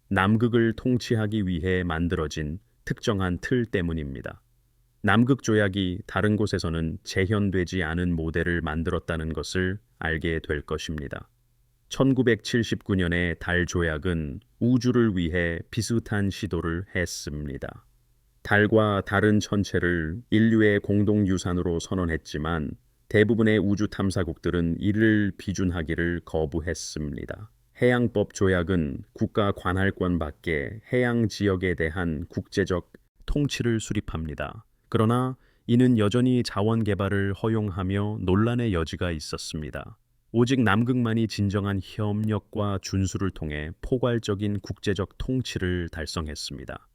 남극을 통치하기 위해 만들어진 특정한 틀 때문입니다. 남극 조약이 다른 곳에서는 재현되지 않은 모델을 만들었다는 것을 알게 될 것입니다. 1979년의 달 조약은 우주를 위해 비슷한 시도를 했습니다. 달과 다른 천체를 인류의 공동유산으로 선언했지만 대부분의 우주 탐사국들은 이를 비준하기를 거부했습니다. 해양법 조약은 국가 관할권 밖의 해양 지역에 대한 국제적 통치를 수립합니다. 그러나 이는 여전히 자원 개발을 허용하며 논란의 여지가 있었습니다. 오직 남극만이 진정한 협력과 준수를 통해 포괄적인 국제적 통치를 달성했습니다.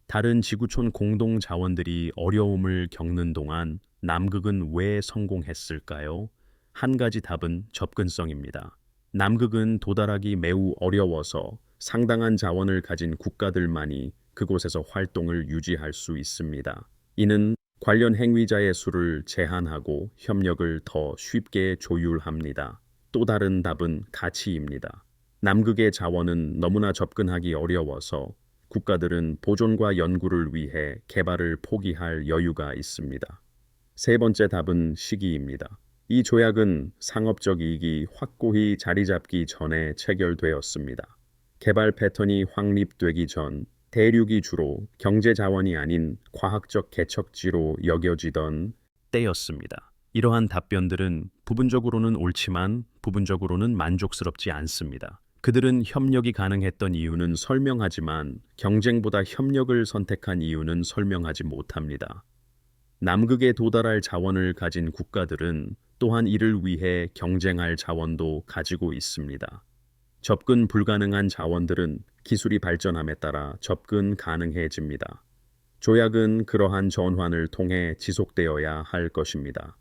다른 지구촌 공동 자원들이 어려움을 겪는 동안 남극은 왜 성공했을까요? 한 가지 답은 접근성입니다. 남극은 도달하기 매우 어려워서 상당한 자원을 가진 국가들만이 그곳에서 활동을 유지할 수 있습니다. 이는 관련 행위자의 수를 제한하고 협력을 더 쉽게 조율합니다. 또 다른 답은 가치입니다. 남극의 자원은 너무나 접근하기 어려워서 국가들은 보존과 연구를 위해 개발을 포기할 여유가 있습니다. 세 번째 답은 시기입니다. 이 조약은 상업적 이익이 확고히 자리 잡기 전에 체결되었습니다. 개발 패턴이 확립되기 전 대륙이 주로 경제 자원이 아닌 과학적 개척지로 여겨지던 때였습니다. 이러한 답변들은 부분적으로는 옳지만 부분적으로는 만족스럽지 않습니다. 그들은 협력이 가능했던 이유는 설명하지만 경쟁보다 협력을 선택한 이유는 설명하지 못합니다. 남극에 도달할 자원을 가진 국가들은 또한 이를 위해 경쟁할 자원도 가지고 있습니다. 접근 불가능한 자원들은 기술이 발전함에 따라 접근 가능해집니다. 조약은 그러한 전환을 통해 지속되어야 할 것입니다.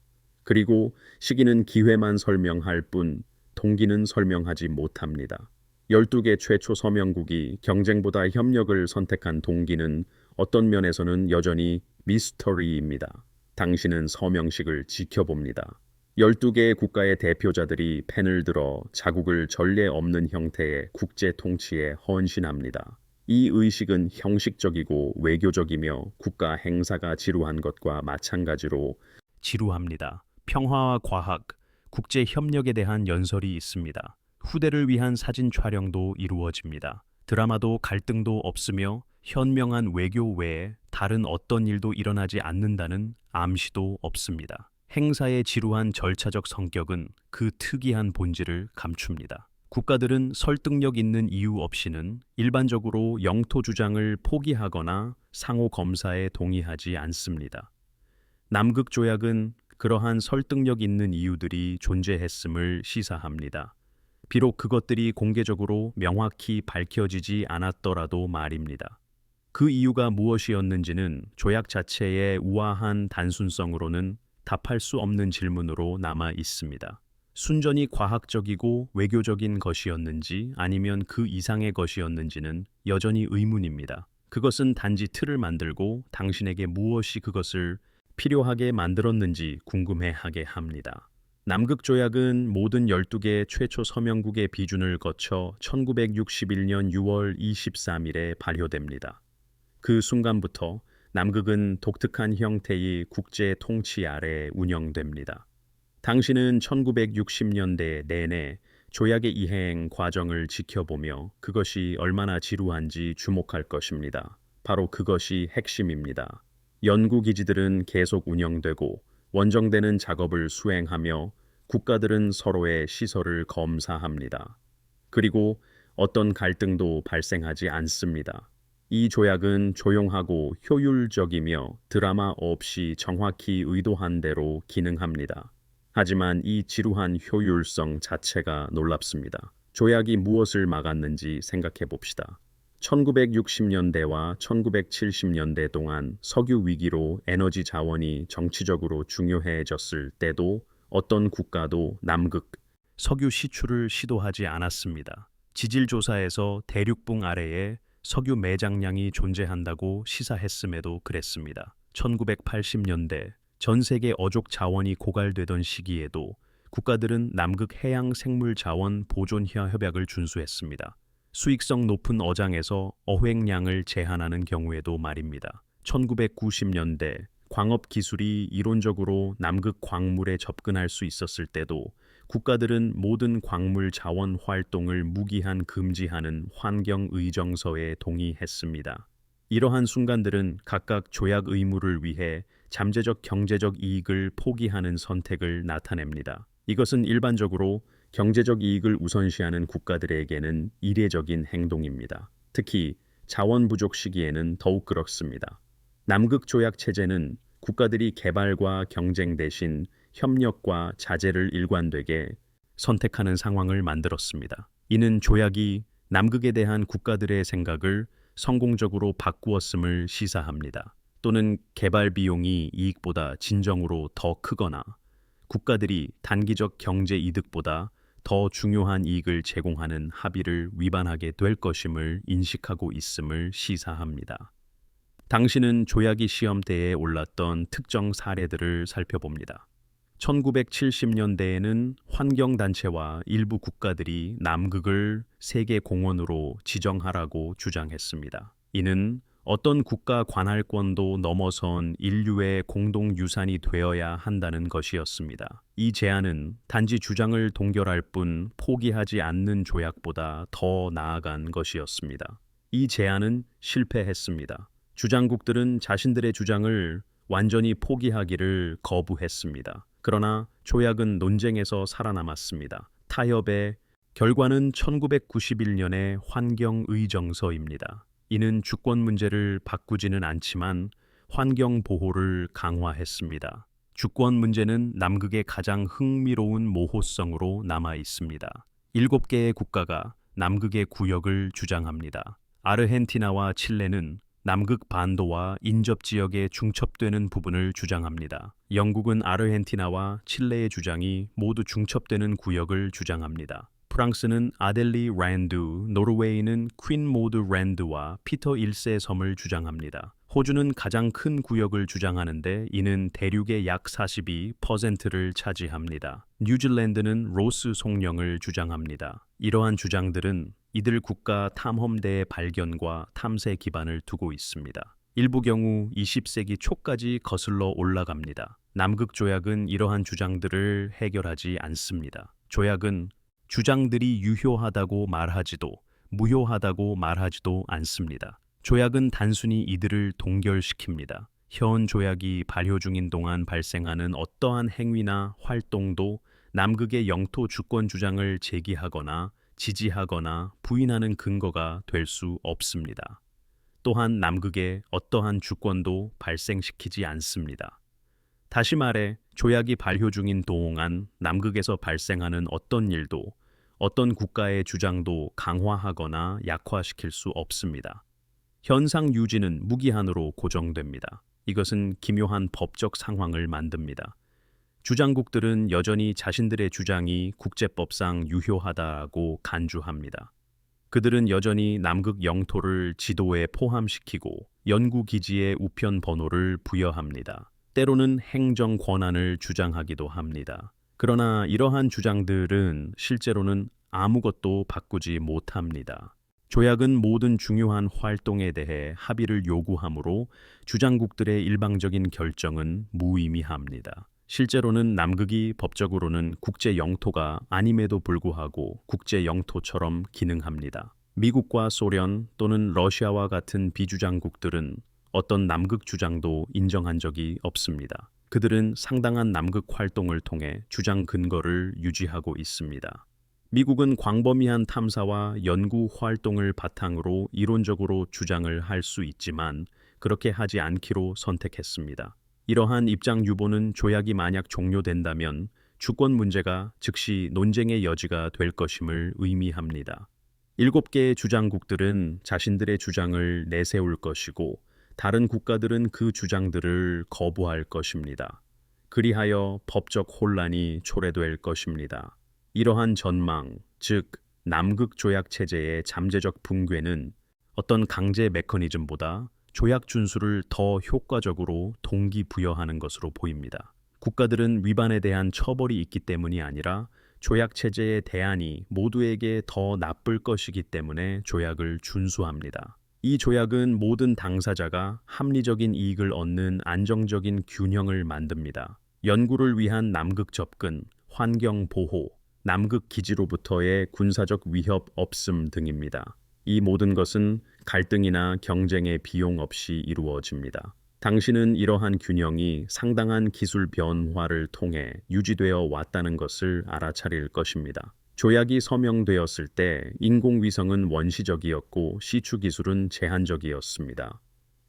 그리고 시기는 기회만 설명할 뿐 동기는 설명하지 못합니다. 12개 최초 서명국이 경쟁보다 협력을 선택한 동기는 어떤 면에서는 여전히 미스터리입니다. 당신은 서명식을 지켜봅니다. 12개의 국가의 대표자들이 펜을 들어 자국을 전례 없는 형태의 국제 통치에 헌신합니다. 이 의식은 형식적이고 외교적이며 국가 행사가 지루한 것과 마찬가지로 지루합니다. 평화와 과학, 국제 협력에 대한 연설이 있습니다. 후대를 위한 사진 촬영도 이루어집니다. 드라마도 갈등도 없으며 현명한 외교 외에 다른 어떤 일도 일어나지 않는다는 암시도 없습니다. 행사의 지루한 절차적 성격은 그 특이한 본질을 감춥니다. 국가들은 설득력 있는 이유 없이는 일반적으로 영토 주장을 포기하거나 상호 검사에 동의하지 않습니다. 남극 조약은 그러한 설득력 있는 이유들이 존재했음을 시사합니다. 비록 그것들이 공개적으로 명확히 밝혀지지 않았더라도 말입니다. 그 이유가 무엇이었는지는 조약 자체의 우아한 단순성으로는 답할 수 없는 질문으로 남아 있습니다. 순전히 과학적이고 외교적인 것이었는지 아니면 그 이상의 것이었는지는 여전히 의문입니다. 그것은 단지 틀을 만들고 당신에게 무엇이 그것을 필요하게 만들었는지 궁금해하게 합니다. 남극조약은 모든 12개 최초 서명국의 비준을 거쳐 1961년 6월 23일에 발효됩니다. 그 순간부터 남극은 독특한 형태의 국제 통치 아래 운영됩니다. 당신은 1960년대 내내 조약의 이행 과정을 지켜보며 그것이 얼마나 지루한지 주목할 것입니다. 바로 그것이 핵심입니다. 연구기지들은 계속 운영되고 원정대는 작업을 수행하며 국가들은 서로의 시설을 검사합니다. 그리고 어떤 갈등도 발생하지 않습니다. 이 조약은 조용하고 효율적이며 드라마 없이 정확히 의도한 대로 기능합니다. 하지만 이 지루한 효율성 자체가 놀랍습니다. 조약이 무엇을 막았는지 생각해 봅시다. 1960년대와 1970년대 동안 석유 위기로 에너지 자원이 정치적으로 중요해졌을 때도 어떤 국가도 남극 석유 시출을 시도하지 않았습니다. 지질조사에서 대륙붕 아래에 석유 매장량이 존재한다고 시사했음에도 그랬습니다. 1980년대 전 세계 어족 자원이 고갈되던 시기에도 국가들은 남극 해양 생물 자원 보존 협약을 준수했습니다. 수익성 높은 어장에서 어획량을 제한하는 경우에도 말입니다. 1990년대 광업 기술이 이론적으로 남극 광물에 접근할 수 있었을 때도 국가들은 모든 광물 자원 활동을 무기한 금지하는 환경의정서에 동의했습니다. 이러한 순간들은 각각 조약 의무를 위해 잠재적 경제적 이익을 포기하는 선택을 나타냅니다. 이것은 일반적으로 경제적 이익을 우선시하는 국가들에게는 이례적인 행동입니다. 특히 자원 부족 시기에는 더욱 그렇습니다. 남극 조약 체제는 국가들이 개발과 경쟁 대신 협력과 자제를 일관되게 선택하는 상황을 만들었습니다. 이는 조약이 남극에 대한 국가들의 생각을 성공적으로 바꾸었음을 시사합니다. 또는 개발 비용이 이익보다 진정으로 더 크거나 국가들이 단기적 경제 이득보다 더 중요한 이익을 제공하는 합의를 위반하게 될 것임을 인식하고 있음을 시사합니다. 당신은 조약이 시험대에 올랐던 특정 사례들을 살펴봅니다. 1970년대에는 환경단체와 일부 국가들이 남극을 세계 공원으로 지정하라고 주장했습니다. 이는 어떤 국가 관할권도 넘어선 인류의 공동유산이 되어야 한다는 것이었습니다. 이 제안은 단지 주장을 동결할 뿐 포기하지 않는 조약보다 더 나아간 것이었습니다. 이 제안은 실패했습니다. 주장국들은 자신들의 주장을 완전히 포기하기를 거부했습니다. 그러나 조약은 논쟁에서 살아남았습니다. 타협의 결과는 1991년의 환경의정서입니다. 이는 주권 문제를 바꾸지는 않지만 환경 보호를 강화했습니다. 주권 문제는 남극의 가장 흥미로운 모호성으로 남아 있습니다. 7개의 국가가 남극의 구역을 주장합니다. 아르헨티나와 칠레는 남극 반도와 인접 지역에 중첩되는 부분을 주장합니다. 영국은 아르헨티나와 칠레의 주장이 모두 중첩되는 구역을 주장합니다. 프랑스는 아델리 랜드, 노르웨이는 퀸 모드 랜드와 피터 1세 섬을 주장합니다. 호주는 가장 큰 구역을 주장하는데 이는 대륙의 약 42%를 차지합니다. 뉴질랜드는 로스 송령을 주장합니다. 이러한 주장들은 이들 국가 탐험대의 발견과 탐색 기반을 두고 있습니다. 일부 경우 20세기 초까지 거슬러 올라갑니다. 남극 조약은 이러한 주장들을 해결하지 않습니다. 조약은 주장들이 유효하다고 말하지도 무효하다고 말하지도 않습니다. 조약은 단순히 이들을 동결시킵니다. 현 조약이 발효 중인 동안 발생하는 어떠한 행위나 활동도 남극의 영토 주권 주장을 제기하거나 지지하거나 부인하는 근거가 될 수 없습니다. 또한 남극의 어떠한 주권도 발생시키지 않습니다. 다시 말해 조약이 발효 중인 동안 남극에서 발생하는 어떤 일도 어떤 국가의 주장도 강화하거나 약화시킬 수 없습니다. 현상 유지는 무기한으로 고정됩니다. 이것은 기묘한 법적 상황을 만듭니다. 주장국들은 여전히 자신들의 주장이 국제법상 유효하다고 간주합니다. 그들은 여전히 남극 영토를 지도에 포함시키고 연구기지의 우편 번호를 부여합니다. 때로는 행정 권한을 주장하기도 합니다. 그러나 이러한 주장들은 실제로는 아무것도 바꾸지 못합니다. 조약은 모든 중요한 활동에 대해 합의를 요구하므로 주장국들의 일방적인 결정은 무의미합니다. 실제로는 남극이 법적으로는 국제 영토가 아님에도 불구하고 국제 영토처럼 기능합니다. 미국과 소련 또는 러시아와 같은 비주장국들은 어떤 남극 주장도 인정한 적이 없습니다. 그들은 상당한 남극 활동을 통해 주장 근거를 유지하고 있습니다. 미국은 광범위한 탐사와 연구 활동을 바탕으로 이론적으로 주장을 할 수 있지만 그렇게 하지 않기로 선택했습니다. 이러한 입장 유보는 조약이 만약 종료된다면 주권 문제가 즉시 논쟁의 여지가 될 것임을 의미합니다. 7개의 주장국들은 자신들의 주장을 내세울 것이고 다른 국가들은 그 주장들을 거부할 것입니다. 그리하여 법적 혼란이 초래될 것입니다. 이러한 전망, 즉 남극 조약 체제의 잠재적 붕괴는 어떤 강제 메커니즘보다 조약 준수를 더 효과적으로 동기부여하는 것으로 보입니다. 국가들은 위반에 대한 처벌이 있기 때문이 아니라 조약 체제의 대안이 모두에게 더 나쁠 것이기 때문에 조약을 준수합니다. 이 조약은 모든 당사자가 합리적인 이익을 얻는 안정적인 균형을 만듭니다. 연구를 위한 남극 접근, 환경 보호, 남극 기지로부터의 군사적 위협 없음 등입니다. 이 모든 것은 갈등이나 경쟁의 비용 없이 이루어집니다. 당신은 이러한 균형이 상당한 기술 변화를 통해 유지되어 왔다는 것을 알아차릴 것입니다. 조약이 서명되었을 때 인공위성은 원시적이었고 시추 기술은 제한적이었습니다.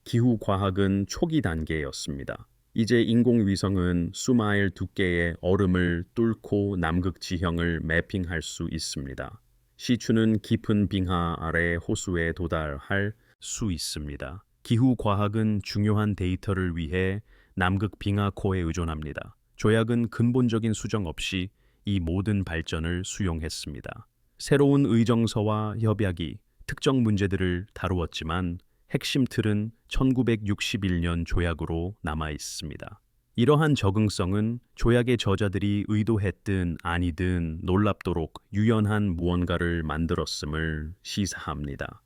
기후과학은 초기 단계였습니다. 이제 인공위성은 수마일 두께의 얼음을 뚫고 남극 지형을 매핑할 수 있습니다. 시추는 깊은 빙하 아래 호수에 도달할 수 있습니다. 기후과학은 중요한 데이터를 위해 남극 빙하코에 의존합니다. 조약은 근본적인 수정 없이 이 모든 발전을 수용했습니다. 새로운 의정서와 협약이 특정 문제들을 다루었지만 핵심 틀은 1961년 조약으로 남아 있습니다. 이러한 적응성은 조약의 저자들이 의도했든 아니든 놀랍도록 유연한 무언가를 만들었음을 시사합니다.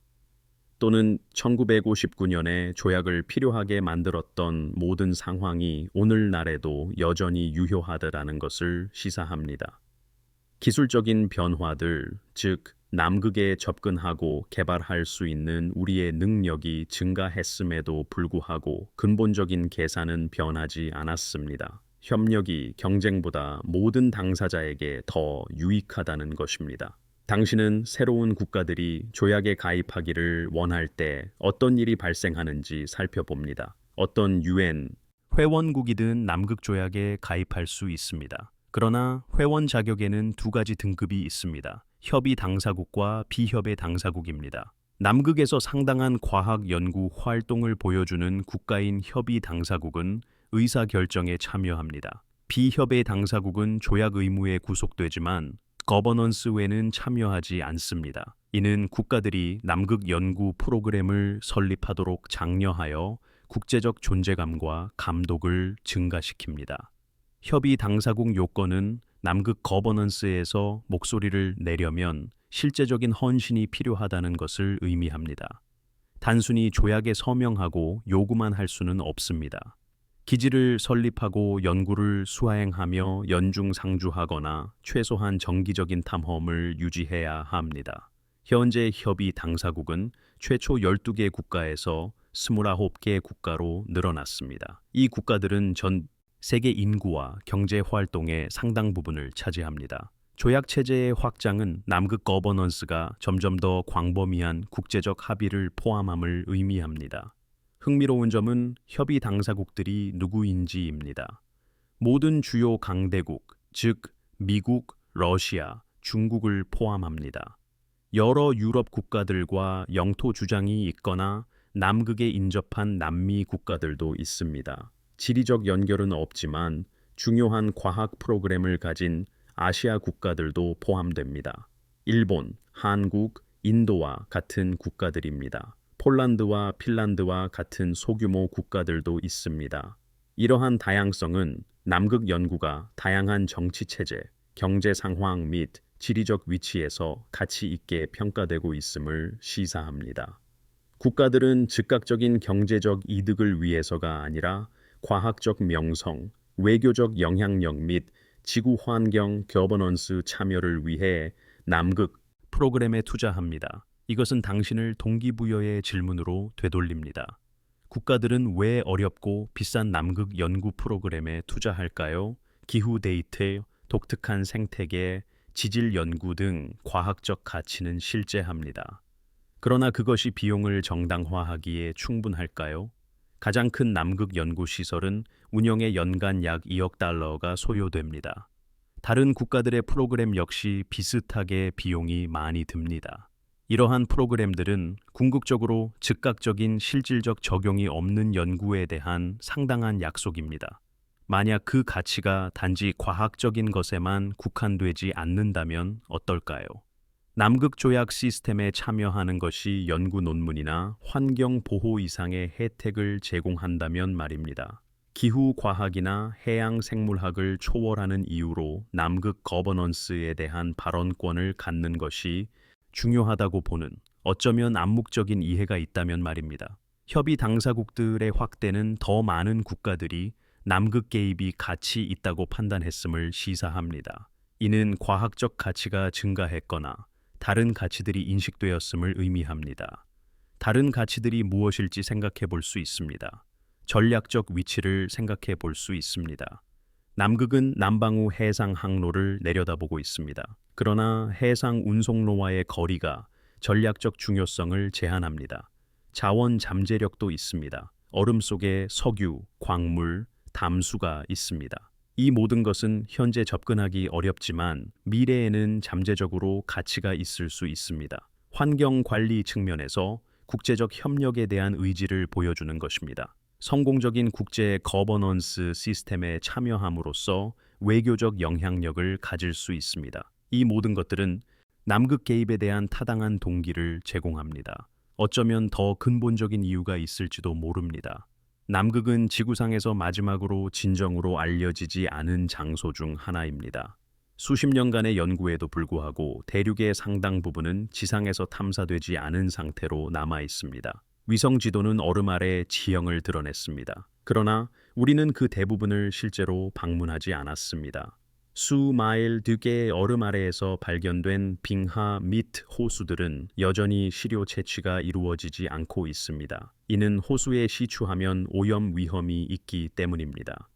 또는 1959년에 조약을 필요하게 만들었던 모든 상황이 오늘날에도 여전히 유효하다라는 것을 시사합니다. 기술적인 변화들, 즉 남극에 접근하고 개발할 수 있는 우리의 능력이 증가했음에도 불구하고 근본적인 계산은 변하지 않았습니다. 협력이 경쟁보다 모든 당사자에게 더 유익하다는 것입니다. 당신은 새로운 국가들이 조약에 가입하기를 원할 때 어떤 일이 발생하는지 살펴봅니다. 어떤 유엔 회원국이든 남극 조약에 가입할 수 있습니다. 그러나 회원 자격에는 두 가지 등급이 있습니다. 협의 당사국과 비협의 당사국입니다. 남극에서 상당한 과학 연구 활동을 보여주는 국가인 협의 당사국은 의사결정에 참여합니다. 비협의 당사국은 조약 의무에 구속되지만 거버넌스에는 참여하지 않습니다. 이는 국가들이 남극 연구 프로그램을 설립하도록 장려하여 국제적 존재감과 감독을 증가시킵니다. 협의 당사국 요건은 남극 거버넌스에서 목소리를 내려면 실제적인 헌신이 필요하다는 것을 의미합니다. 단순히 조약에 서명하고 요구만 할 수는 없습니다. 기지를 설립하고 연구를 수행하며 연중상주하거나 최소한 정기적인 탐험을 유지해야 합니다. 현재 협의 당사국은 최초 12개 국가에서 29개 국가로 늘어났습니다. 이 국가들은 전 세계 인구와 경제 활동의 상당 부분을 차지합니다. 조약 체제의 확장은 남극 거버넌스가 점점 더 광범위한 국제적 합의를 포함함을 의미합니다. 흥미로운 점은 협의 당사국들이 누구인지입니다. 모든 주요 강대국, 즉 미국, 러시아, 중국을 포함합니다. 여러 유럽 국가들과 영토 주장이 있거나 남극에 인접한 남미 국가들도 있습니다. 지리적 연결은 없지만 중요한 과학 프로그램을 가진 아시아 국가들도 포함됩니다. 일본, 한국, 인도와 같은 국가들입니다. 폴란드와 핀란드와 같은 소규모 국가들도 있습니다. 이러한 다양성은 남극 연구가 다양한 정치 체제, 경제 상황 및 지리적 위치에서 가치 있게 평가되고 있음을 시사합니다. 국가들은 즉각적인 경제적 이득을 위해서가 아니라 과학적 명성, 외교적 영향력 및 지구 환경 거버넌스 참여를 위해 남극 프로그램에 투자합니다. 이것은 당신을 동기부여의 질문으로 되돌립니다. 국가들은 왜 어렵고 비싼 남극 연구 프로그램에 투자할까요? 기후 데이터, 독특한 생태계, 지질 연구 등 과학적 가치는 실제합니다. 그러나 그것이 비용을 정당화하기에 충분할까요? 가장 큰 남극 연구 시설은 운영에 연간 약 2억 달러가 소요됩니다. 다른 국가들의 프로그램 역시 비슷하게 비용이 많이 듭니다. 이러한 프로그램들은 궁극적으로 즉각적인 실질적 적용이 없는 연구에 대한 상당한 약속입니다. 만약 그 가치가 단지 과학적인 것에만 국한되지 않는다면 어떨까요? 남극 조약 시스템에 참여하는 것이 연구 논문이나 환경 보호 이상의 혜택을 제공한다면 말입니다. 기후 과학이나 해양 생물학을 초월하는 이유로 남극 거버넌스에 대한 발언권을 갖는 것이 중요하다고 보는 어쩌면 암묵적인 이해가 있다면 말입니다. 협의 당사국들의 확대는 더 많은 국가들이 남극 개입이 가치 있다고 판단했음을 시사합니다. 이는 과학적 가치가 증가했거나 다른 가치들이 인식되었음을 의미합니다. 다른 가치들이 무엇일지 생각해 볼 수 있습니다. 전략적 위치를 생각해 볼 수 있습니다. 남극은 남방우 해상 항로를 내려다보고 있습니다. 그러나 해상 운송로와의 거리가 전략적 중요성을 제한합니다. 자원 잠재력도 있습니다. 얼음 속에 석유, 광물, 담수가 있습니다. 이 모든 것은 현재 접근하기 어렵지만 미래에는 잠재적으로 가치가 있을 수 있습니다. 환경 관리 측면에서 국제적 협력에 대한 의지를 보여주는 것입니다. 성공적인 국제 거버넌스 시스템에 참여함으로써 외교적 영향력을 가질 수 있습니다. 이 모든 것들은 남극 개입에 대한 타당한 동기를 제공합니다. 어쩌면 더 근본적인 이유가 있을지도 모릅니다. 남극은 지구상에서 마지막으로 진정으로 알려지지 않은 장소 중 하나입니다. 수십 년간의 연구에도 불구하고 대륙의 상당 부분은 지상에서 탐사되지 않은 상태로 남아 있습니다. 위성 지도는 얼음 아래 지형을 드러냈습니다. 그러나 우리는 그 대부분을 실제로 방문하지 않았습니다. 수마일 뒤개의 얼음 아래에서 발견된 빙하 및 호수들은 여전히 시료 채취가 이루어지지 않고 있습니다. 이는 호수에 시추하면 오염 위험이 있기 때문입니다.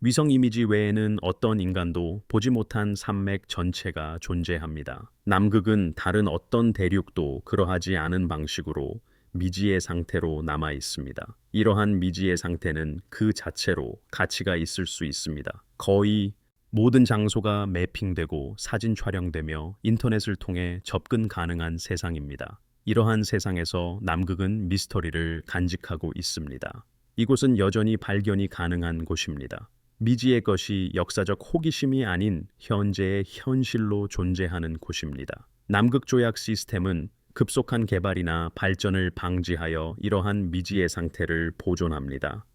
위성 이미지 외에는 어떤 인간도 보지 못한 산맥 전체가 존재합니다. 남극은 다른 어떤 대륙도 그러하지 않은 방식으로 미지의 상태로 남아 있습니다. 이러한 미지의 상태는 그 자체로 가치가 있을 수 있습니다. 거의 모든 장소가 매핑되고 사진 촬영되며 인터넷을 통해 접근 가능한 세상입니다. 이러한 세상에서 남극은 미스터리를 간직하고 있습니다. 이곳은 여전히 발견이 가능한 곳입니다. 미지의 것이 역사적 호기심이 아닌 현재의 현실로 존재하는 곳입니다. 남극 조약 시스템은 급속한 개발이나 발전을 방지하여 이러한 미지의 상태를 보존합니다.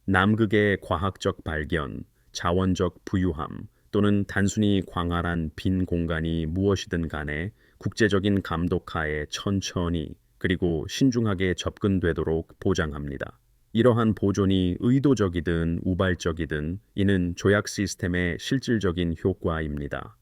남극의 과학적 발견, 자원적 부유함 또는 단순히 광활한 빈 공간이 무엇이든 간에 국제적인 감독하에 천천히 그리고 신중하게 접근되도록 보장합니다. 이러한 보존이 의도적이든 우발적이든 이는 조약 시스템의 실질적인 효과입니다.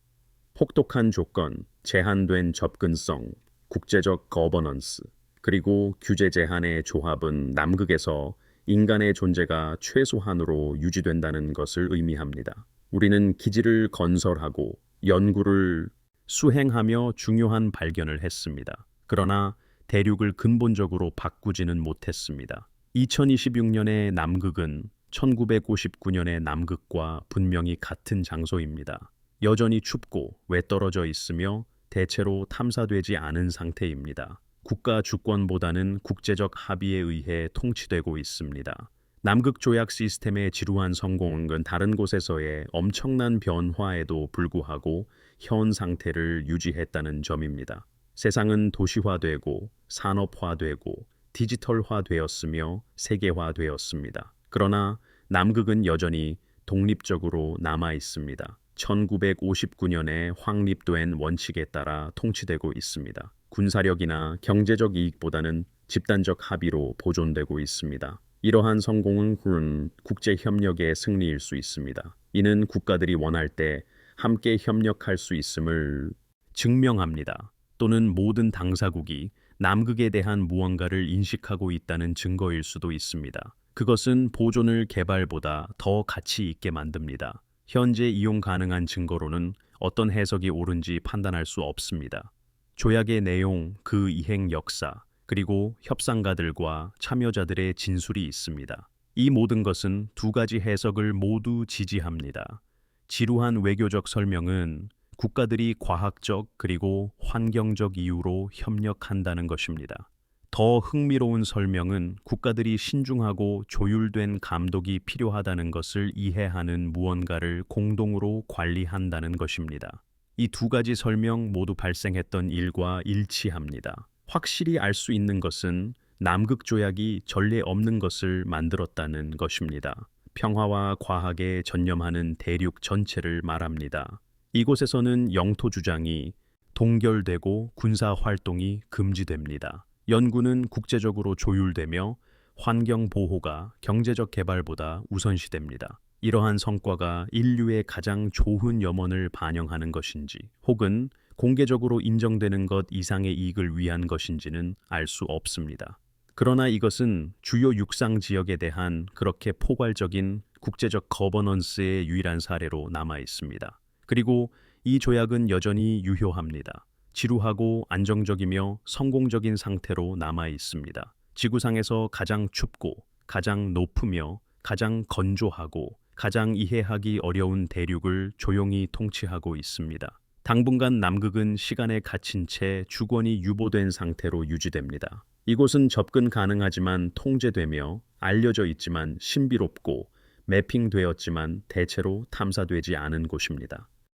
혹독한 조건, 제한된 접근성, 국제적 거버넌스, 그리고 규제 제한의 조합은 남극에서 인간의 존재가 최소한으로 유지된다는 것을 의미합니다. 우리는 기지를 건설하고 연구를 수행하며 중요한 발견을 했습니다. 그러나 대륙을 근본적으로 바꾸지는 못했습니다. 2026년의 남극은 1959년의 남극과 분명히 같은 장소입니다. 여전히 춥고 외떨어져 있으며 대체로 탐사되지 않은 상태입니다. 국가 주권보다는 국제적 합의에 의해 통치되고 있습니다. 남극 조약 시스템의 지루한 성공은 다른 곳에서의 엄청난 변화에도 불구하고 현 상태를 유지했다는 점입니다. 세상은 도시화되고 산업화되고 디지털화되었으며 세계화되었습니다. 그러나 남극은 여전히 독립적으로 남아 있습니다. 1959년에 확립된 원칙에 따라 통치되고 있습니다. 군사력이나 경제적 이익보다는 집단적 합의로 보존되고 있습니다. 이러한 성공은 국제 협력의 승리일 수 있습니다. 이는 국가들이 원할 때 함께 협력할 수 있음을 증명합니다. 또는 모든 당사국이 남극에 대한 무언가를 인식하고 있다는 증거일 수도 있습니다. 그것은 보존을 개발보다 더 가치 있게 만듭니다. 현재 이용 가능한 증거로는 어떤 해석이 옳은지 판단할 수 없습니다. 조약의 내용, 그 이행 역사, 그리고 협상가들과 참여자들의 진술이 있습니다. 이 모든 것은 두 가지 해석을 모두 지지합니다. 지루한 외교적 설명은 국가들이 과학적 그리고 환경적 이유로 협력한다는 것입니다. 더 흥미로운 설명은 국가들이 신중하고 조율된 감독이 필요하다는 것을 이해하는 무언가를 공동으로 관리한다는 것입니다. 이 두 가지 설명 모두 발생했던 일과 일치합니다. 확실히 알 수 있는 것은 남극 조약이 전례 없는 것을 만들었다는 것입니다. 평화와 과학에 전념하는 대륙 전체를 말합니다. 이곳에서는 영토 주장이 동결되고 군사 활동이 금지됩니다. 연구는 국제적으로 조율되며 환경 보호가 경제적 개발보다 우선시됩니다. 이러한 성과가 인류의 가장 좋은 염원을 반영하는 것인지 혹은 공개적으로 인정되는 것 이상의 이익을 위한 것인지는 알 수 없습니다. 그러나 이것은 주요 육상 지역에 대한 그렇게 포괄적인 국제적 거버넌스의 유일한 사례로 남아 있습니다. 그리고 이 조약은 여전히 유효합니다. 지루하고 안정적이며 성공적인 상태로 남아 있습니다. 지구상에서 가장 춥고 가장 높으며 가장 건조하고 가장 이해하기 어려운 대륙을 조용히 통치하고 있습니다. 당분간 남극은 시간에 갇힌 채 주권이 유보된 상태로 유지됩니다. 이곳은 접근 가능하지만 통제되며 알려져 있지만 신비롭고 매핑되었지만 대체로 탐사되지 않은 곳입니다.